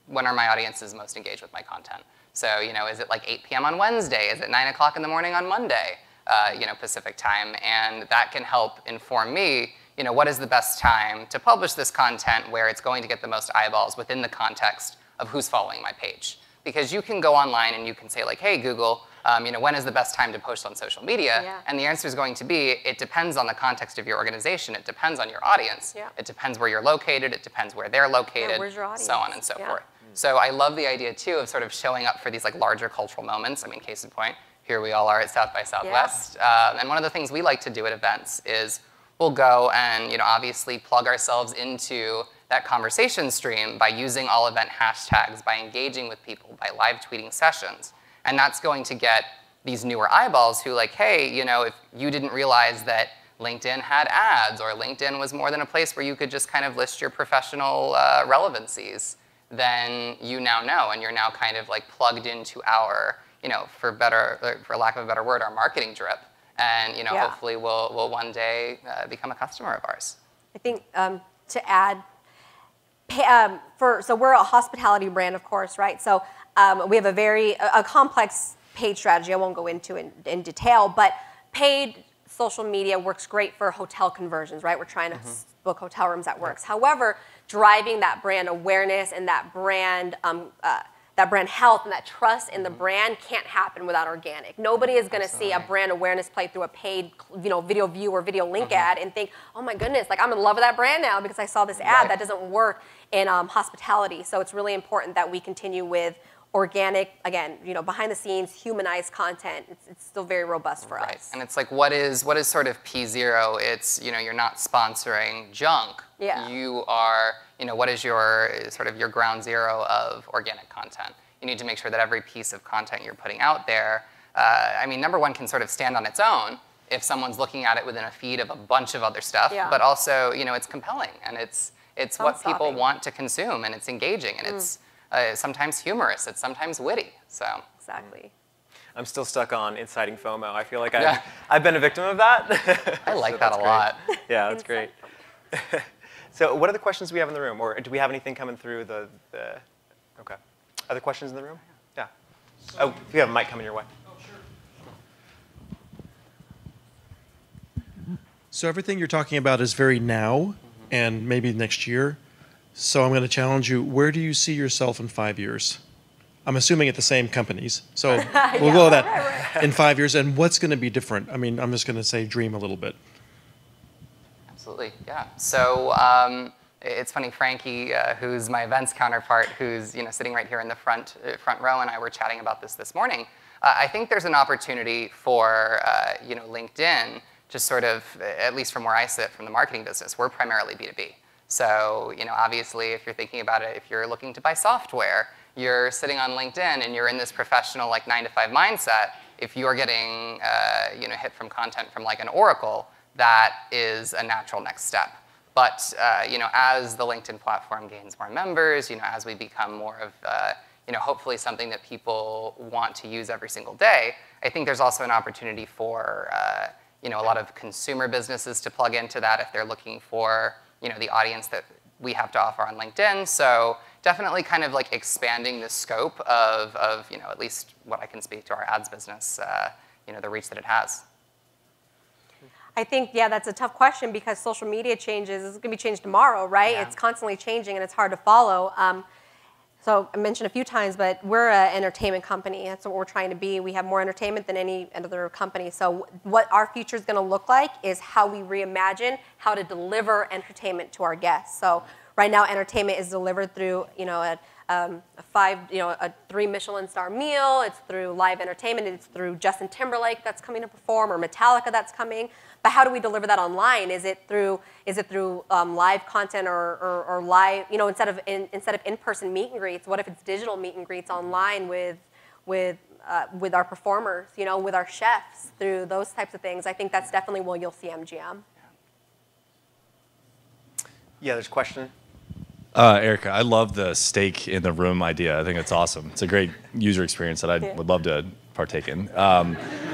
when are my audiences most engaged with my content. So is it like 8 p.m. on Wednesday? Is it 9 o'clock in the morning on Monday? Pacific time, and that can help inform me, what is the best time to publish this content where it's going to get the most eyeballs within the context of who's following my page. Because you can go online and you can say like, hey Google, when is the best time to post on social media? Yeah. And the answer is going to be, it depends on the context of your organization, it depends on your audience, it depends where you're located, it depends where they're located, where's your audience? So on and so forth. So I love the idea too of sort of showing up for these like larger cultural moments. I mean, case in point, here we all are at South by Southwest. And one of the things we like to do at events is we'll go and obviously plug ourselves into that conversation stream by using all event hashtags, by engaging with people, by live tweeting sessions. And that's going to get these newer eyeballs who like, hey, if you didn't realize that LinkedIn had ads, or LinkedIn was more than a place where you could just kind of list your professional relevancies, then you now know, and you're now kind of like plugged into our, for lack of a better word, our marketing drip, and hopefully will one day become a customer of ours. I think to add, so we're a hospitality brand, of course, right? So we have a complex paid strategy. I won't go into in detail, but paid social media works great for hotel conversions, right? We're trying to book hotel rooms, that works. However, driving that brand awareness and that brand health and that trust in the brand can't happen without organic. Nobody is going to see a brand awareness play through a paid, video view or video link ad and think, oh my goodness, like I'm in love with that brand now because I saw this ad. That doesn't work in hospitality. So it's really important that we continue with organic, again, behind the scenes, humanized content. It's still very robust for us. And it's like, what is sort of P0? It's, you're not sponsoring junk. Yeah. You are, what is your sort of your ground zero of organic content? You need to make sure that every piece of content you're putting out there, number one, can sort of stand on its own if someone's looking at it within a feed of a bunch of other stuff, but also, it's compelling, and it's what people want to consume, and it's engaging, and it's sometimes humorous, it's sometimes witty. So exactly. I'm still stuck on inciting FOMO. I feel like I've been a victim of that. I like that a lot. Yeah, that's great. So what are the questions we have in the room? Or do we have anything coming through the okay. Other questions in the room? Yeah. Oh, if you have a mic coming your way. Oh, sure. So everything you're talking about is very now and maybe next year. So I'm going to challenge you. Where do you see yourself in 5 years? I'm assuming at the same companies. So we'll go with that in 5 years. And what's going to be different? I'm just going to say dream a little bit. Absolutely, yeah. So it's funny, Frankie, who's my events counterpart, who's sitting right here in the front row, and I were chatting about this morning. I think there's an opportunity for LinkedIn, just sort of, at least from where I sit, from the marketing business. We're primarily B2B. So, obviously, if you're thinking about it, if you're looking to buy software, you're sitting on LinkedIn and you're in this professional 9-to-5 mindset. If you're getting hit from content from like an Oracle, that is a natural next step. But as the LinkedIn platform gains more members, as we become more of hopefully something that people want to use every single day, I think there's also an opportunity for a lot of consumer businesses to plug into that if they're looking for the audience that we have to offer on LinkedIn. So definitely kind of like expanding the scope of at least what I can speak to our ads business, the reach that it has. I think, that's a tough question because social media changes. It's going to be changed tomorrow, right? Yeah. It's constantly changing and it's hard to follow. So I mentioned a few times, but we're an entertainment company. That's what we're trying to be. We have more entertainment than any other company. So what our future is going to look like is how we reimagine how to deliver entertainment to our guests. So right now, entertainment is delivered through a 3 Michelin star meal. It's through live entertainment. It's through Justin Timberlake that's coming to perform, or Metallica that's coming. But how do we deliver that online? Is it through live content or live, instead of in-person meet and greets? What if it's digital meet and greets online with our performers, with our chefs, through those types of things? I think that's definitely where you'll see MGM. Yeah, there's a question. Erica, I love the steak in the room idea. I think it's awesome. It's a great user experience that I would love to partake in.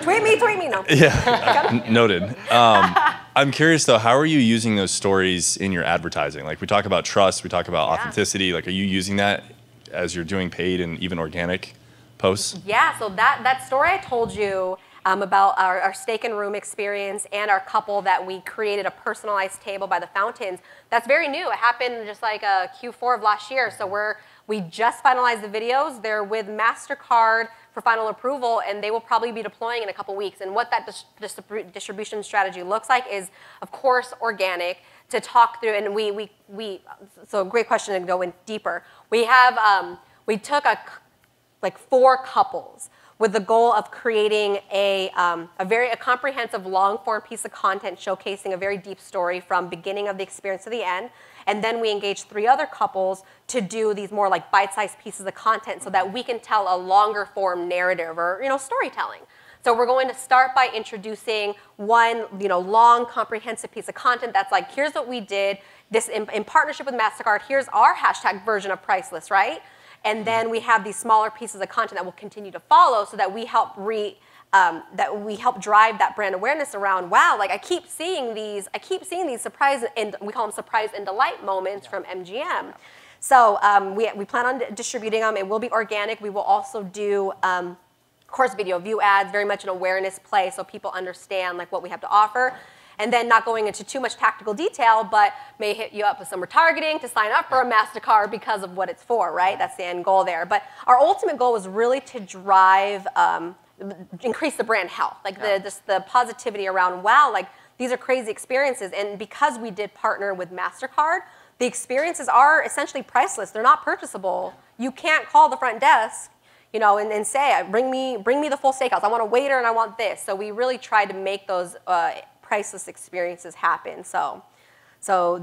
Tweet me, no. Yeah, noted. I'm curious though, how are you using those stories in your advertising? Like we talk about trust, we talk about authenticity. Like, are you using that as you're doing paid and even organic posts? Yeah, so that story I told you about our steak and room experience and our couple that we created a personalized table by the fountains, that's very new. It happened just like Q4 of last year. So we just finalized the videos. They're with MasterCard for final approval, and they will probably be deploying in a couple weeks. And what that distribution strategy looks like is, of course, organic, to talk through. And so great question to go in deeper. We took 4 couples with the goal of creating a comprehensive long-form piece of content showcasing a very deep story from beginning of the experience to the end. And then we engaged 3 other couples to do these more like bite-sized pieces of content so that we can tell a longer form narrative or storytelling. So we're going to start by introducing one, long, comprehensive piece of content that's like, here's what we did, this in partnership with MasterCard, here's our hashtag version of Priceless, right? And then we have these smaller pieces of content that will continue to follow so that we help drive that brand awareness around, wow, like I keep seeing these surprise, and we call them surprise and delight moments from MGM. So we plan on distributing them. It will be organic. We will also do, of course, video view ads, very much an awareness play so people understand like what we have to offer. And then not going into too much tactical detail, but may hit you up with some retargeting to sign up for a MasterCard because of what it's for, right? That's the end goal there. But our ultimate goal was really to drive, increase the brand health, like the positivity around, wow, like these are crazy experiences. And because we did partner with MasterCard, the experiences are essentially priceless. They're not purchasable. You can't call the front desk, and say, bring me the full steakhouse. I want a waiter and I want this. So we really tried to make those priceless experiences happen. So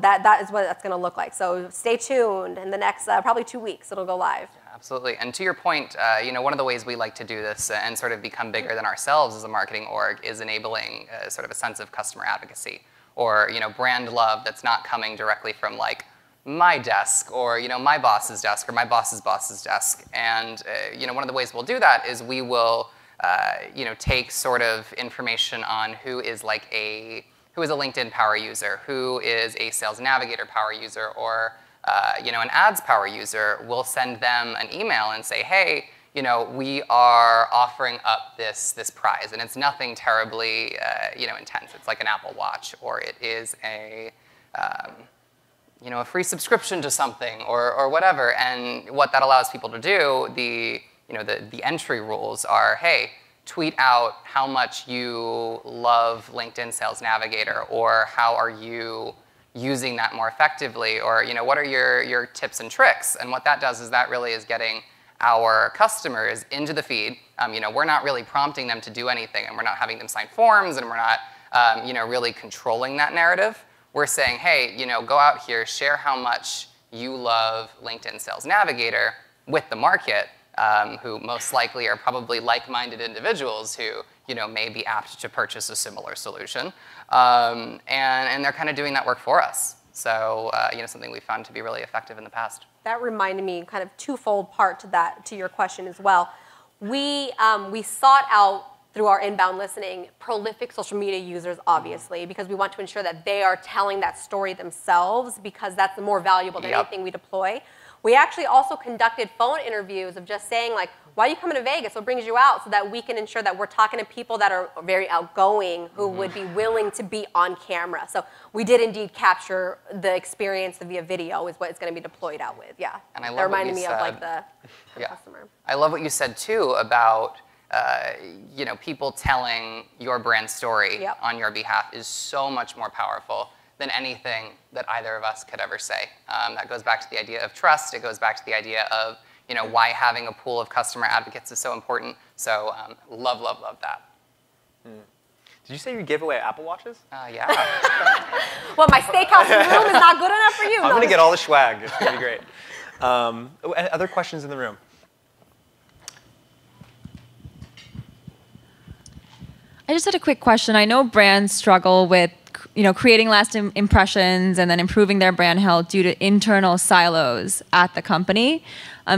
that is what that's going to look like. So stay tuned. In the next probably 2 weeks, it'll go live. Yeah, absolutely. And to your point, one of the ways we like to do this and sort of become bigger than ourselves as a marketing org is enabling sort of a sense of customer advocacy, or brand love that's not coming directly from like my desk or my boss's desk or my boss's boss's desk. And one of the ways we'll do that is we will take sort of information on who is a LinkedIn power user, who is a Sales Navigator power user, or an ads power user. We'll send them an email and say, hey, we are offering up this prize, and it's nothing terribly intense. It's like an Apple Watch, or it is a free subscription to something, or whatever. And what that allows people to do, the entry rules are, hey, tweet out how much you love LinkedIn Sales Navigator, or how are you using that more effectively, or what are your tips and tricks. And what that does is that really is getting our customers into the feed. We're not really prompting them to do anything, and we're not having them sign forms, and we're not really controlling that narrative. We're saying, hey, go out here, share how much you love LinkedIn Sales Navigator with the market, who most likely are probably like-minded individuals who may be apt to purchase a similar solution, and they're kind of doing that work for us. So something we found to be really effective in the past. That reminded me, kind of twofold part to your question as well. We sought out through our inbound listening prolific social media users, obviously, because we want to ensure that they are telling that story themselves, because that's the more valuable than anything we deploy. We actually also conducted phone interviews of just saying, like, why are you coming to Vegas? What brings you out? So that we can ensure that we're talking to people that are very outgoing, who would be willing to be on camera. So we did indeed capture the experience via video is what it's going to be deployed out with, yeah. And I love that reminded what you me said. of like the customer. I love what you said too about people telling your brand story on your behalf is so much more powerful than anything that either of us could ever say. That goes back to the idea of trust. It goes back to the idea of why having a pool of customer advocates is so important. So love that. Did you say you give away Apple Watches? Yeah. Well, my steakhouse room is not good enough for you. I'm going to get all the swag. It's going to be great. Other questions in the room? I just had a quick question. I know brands struggle with creating lasting impressions and then improving their brand health due to internal silos at the company.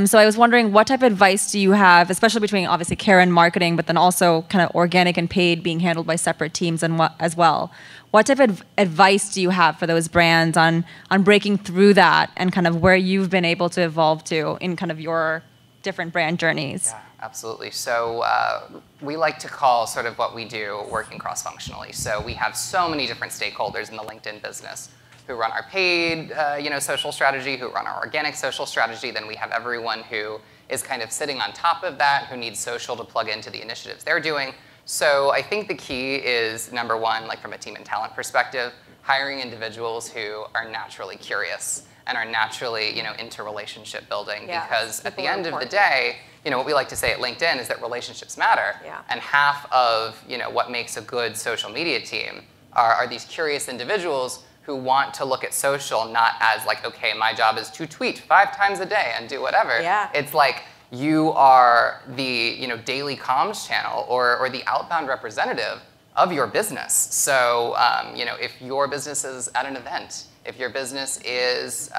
So I was wondering, what type of advice do you have, especially between obviously care and marketing, but then also kind of organic and paid being handled by separate teams as well? What type of advice do you have for those brands on breaking through that, and kind of where you've been able to evolve to in kind of your different brand journeys? Yeah, absolutely. So we like to call sort of what we do working cross-functionally. So we have so many different stakeholders in the LinkedIn business who run our paid social strategy, who run our organic social strategy. Then we have everyone who is kind of sitting on top of that, who needs social to plug into the initiatives they're doing. So I think the key is, number one, like from a team and talent perspective, hiring individuals who are naturally curious and are naturally, into relationship building. Yeah, because at the end of the day, what we like to say at LinkedIn is that relationships matter. Yeah. And half of, what makes a good social media team are these curious individuals who want to look at social not as like, okay, my job is to tweet 5 times a day and do whatever. Yeah. It's like, you are the daily comms channel or the outbound representative of your business. So if your business is at an event, if your business is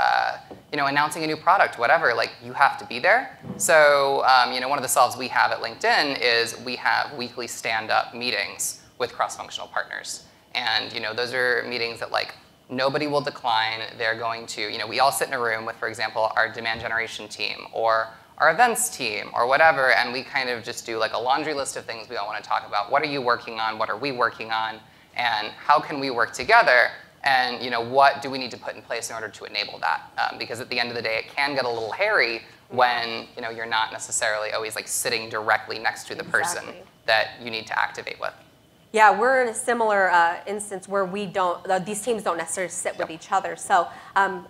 announcing a new product, whatever, like you have to be there. So one of the solves we have at LinkedIn is we have weekly stand-up meetings with cross-functional partners. And those are meetings that like nobody will decline. They're going to, we all sit in a room with, for example, our demand generation team or our events team or whatever, and we kind of just do like a laundry list of things we all want to talk about. What are you working on? What are we working on? And how can we work together? And what do we need to put in place in order to enable that? Because at the end of the day, it can get a little hairy when you're not necessarily always like sitting directly next to the person that you need to activate with. Yeah, we're in a similar instance where we don't, these teams don't necessarily sit with each other. So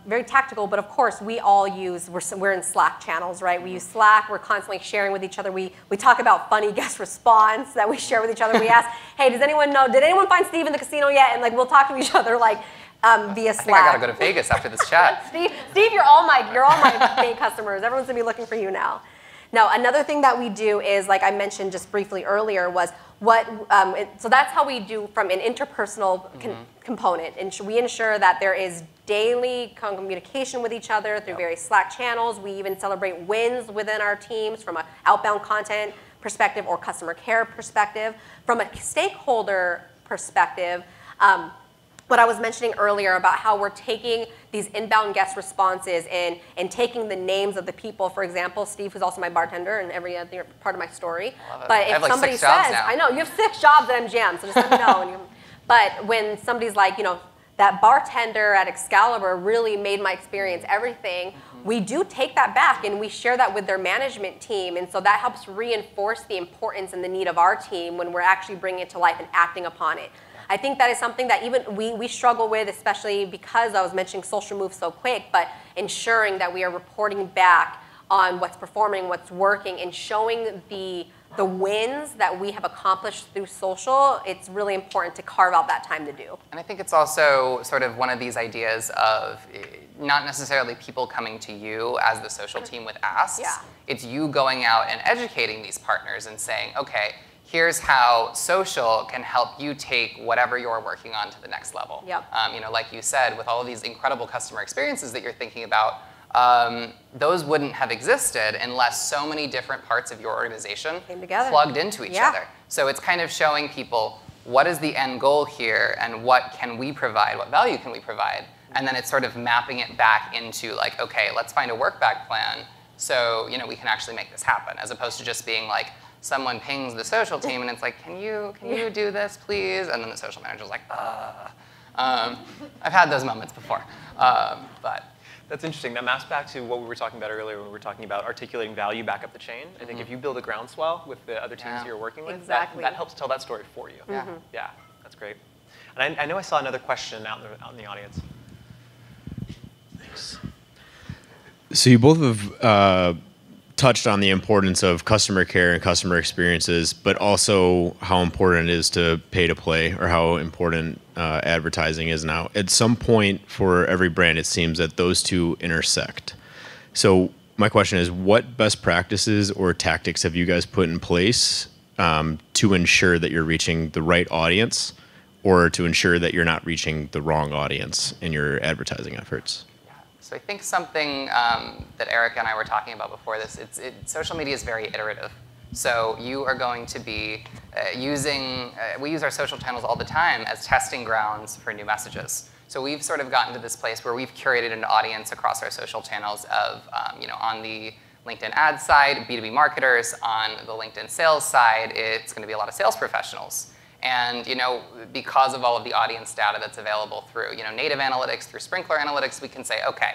very tactical, but of course we all use, we're in Slack channels, right? We use Slack, we're constantly sharing with each other. We talk about funny guest response that we share with each other. We ask, hey, did anyone find Steve in the casino yet? And like we'll talk to each other like via Slack. I think I gotta go to Vegas after this chat. Steve, you're all my paid customers. Everyone's gonna be looking for you now. Now, another thing that we do is, like I mentioned just briefly earlier, was so that's how we do from an interpersonal component. And we ensure that there is daily communication with each other through various Slack channels. We even celebrate wins within our teams from an outbound content perspective or customer care perspective. From a stakeholder perspective, what I was mentioning earlier about how we're taking these inbound guest responses and taking the names of the people. For example, Steve, who's also my bartender and every other part of my story. But if somebody says, I know, you have 6 jobs at MGM, so just let me know. But when somebody's like, that bartender at Excalibur really made my experience everything, we do take that back and we share that with their management team. And so that helps reinforce the importance and the need of our team when we're actually bringing it to life and acting upon it. I think that is something that even we struggle with, especially because I was mentioning social moves so quick, but ensuring that we are reporting back on what's performing, what's working, and showing the wins that we have accomplished through social. It's really important to carve out that time to do. And I think it's also sort of one of these ideas of not necessarily people coming to you as the social team with asks. Yeah. It's you going out and educating these partners and saying, okay, here's how social can help you take whatever you're working on to the next level. Yep. Like you said, with all of these incredible customer experiences that you're thinking about, those wouldn't have existed unless so many different parts of your organization came together, plugged into each other. So it's kind of showing people what is the end goal here and what can we provide, what value can we provide, and then it's sort of mapping it back into like, okay, let's find a work back plan so we can actually make this happen, as opposed to just being like, someone pings the social team and it's like, can you do this, please? And then the social manager's like, I've had those moments before. But that's interesting. That maps back to what we were talking about earlier when we were talking about articulating value back up the chain. I think if you build a groundswell with the other teams you're working with, that helps tell that story for you. Yeah, that's great. And I know I saw another question out in the audience. Thanks. So you both have touched on the importance of customer care and customer experiences, but also how important it is to pay to play, or how important advertising is now. At some point for every brand, it seems that those two intersect. So my question is, what best practices or tactics have you guys put in place to ensure that you're reaching the right audience, or to ensure that you're not reaching the wrong audience in your advertising efforts? So I think something that Eric and I were talking about before this, social media is very iterative. So you are going to be we use our social channels all the time as testing grounds for new messages. So we've sort of gotten to this place where we've curated an audience across our social channels of, on the LinkedIn ad side, B2B marketers. On the LinkedIn sales side, it's going to be a lot of sales professionals. And because of all of the audience data that's available through native analytics, through Sprinklr analytics, we can say, okay,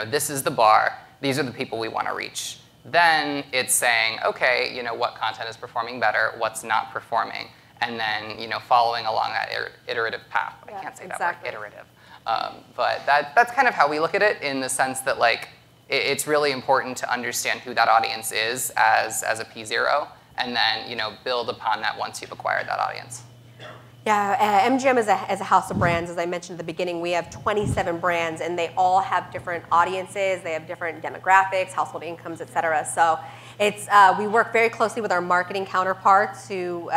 this is the bar. These are the people we want to reach. Then it's saying, okay, what content is performing better, what's not performing, and then following along that iterative path. I can't say that word, iterative. But that's kind of how we look at it, in the sense that like it's really important to understand who that audience is as a P0. And then build upon that once you've acquired that audience. Yeah, MGM is a house of brands. As I mentioned at the beginning, we have 27 brands, and they all have different audiences. They have different demographics, household incomes, et cetera. So We work very closely with our marketing counterparts to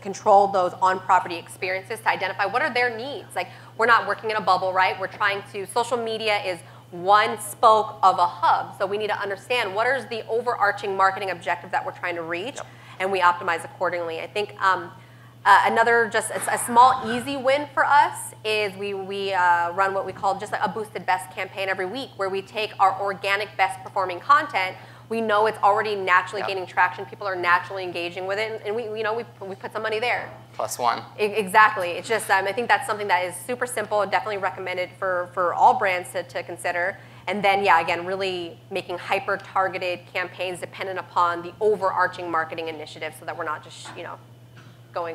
control those on-property experiences to identify what are their needs. Like, we're not working in a bubble, right? We're trying to, social media is one spoke of a hub. So we need to understand what is the overarching marketing objective that we're trying to reach, and we optimize accordingly. I think another, just a small, easy win for us is we run what we call just a boosted best campaign every week, where we take our organic best performing content. We know it's already naturally gaining traction. People are naturally engaging with it, and we put some money there. +1. Exactly. It's just I think that's something that is super simple. Definitely recommended for all brands to consider. And then again, really making hyper-targeted campaigns dependent upon the overarching marketing initiative, so that we're not just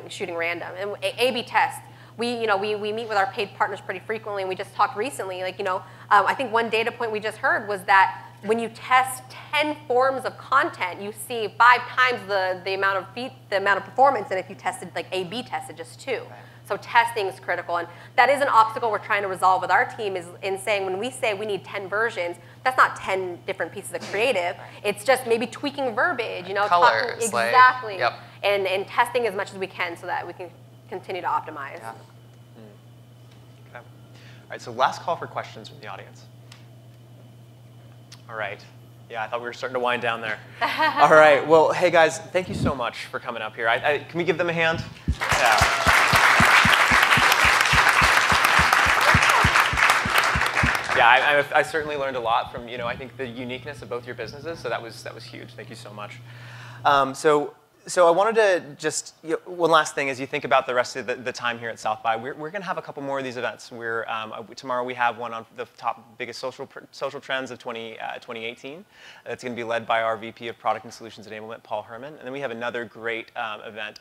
shooting random. And A/B test. We meet with our paid partners pretty frequently, and we just talked recently. I think one data point we just heard was that when you test 10 forms of content, you see 5 times the amount of performance than if you tested A/B tested just 2. Right. So testing is critical, and that is an obstacle we're trying to resolve with our team. Is in saying when we say we need 10 versions, that's not 10 different pieces of creative. Right. It's just maybe tweaking verbiage, colors, exactly, and testing as much as we can so that we can continue to optimize. Yeah. Okay. All right. So last call for questions from the audience. All right. Yeah, I thought we were starting to wind down there. All right. Well, hey, guys, thank you so much for coming up here. Can we give them a hand? Yeah. Yeah, I certainly learned a lot from, I think the uniqueness of both your businesses, so that was huge. Thank you so much. So I wanted to just, one last thing as you think about the rest of the time here at South by, we're going to have a couple more of these events. Tomorrow we have one on the top biggest social trends of 2018. That's going to be led by our VP of Product and Solutions Enablement, Paul Herman. And then we have another great event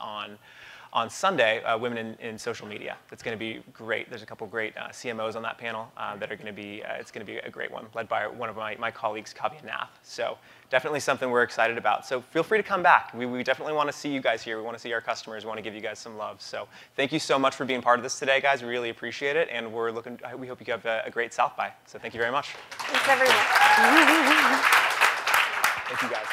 on Sunday, Women in Social Media. It's going to be great. There's a couple great CMOs on that panel that are going to be, it's going to be a great one, led by one of my colleagues, Kavya Nath. So definitely something we're excited about. So feel free to come back. We definitely want to see you guys here. We want to see our customers. We want to give you guys some love. So thank you so much for being part of this today, guys. We really appreciate it. And we hope you have a great South by. So thank you very much. Thanks, everyone. Thank you, guys.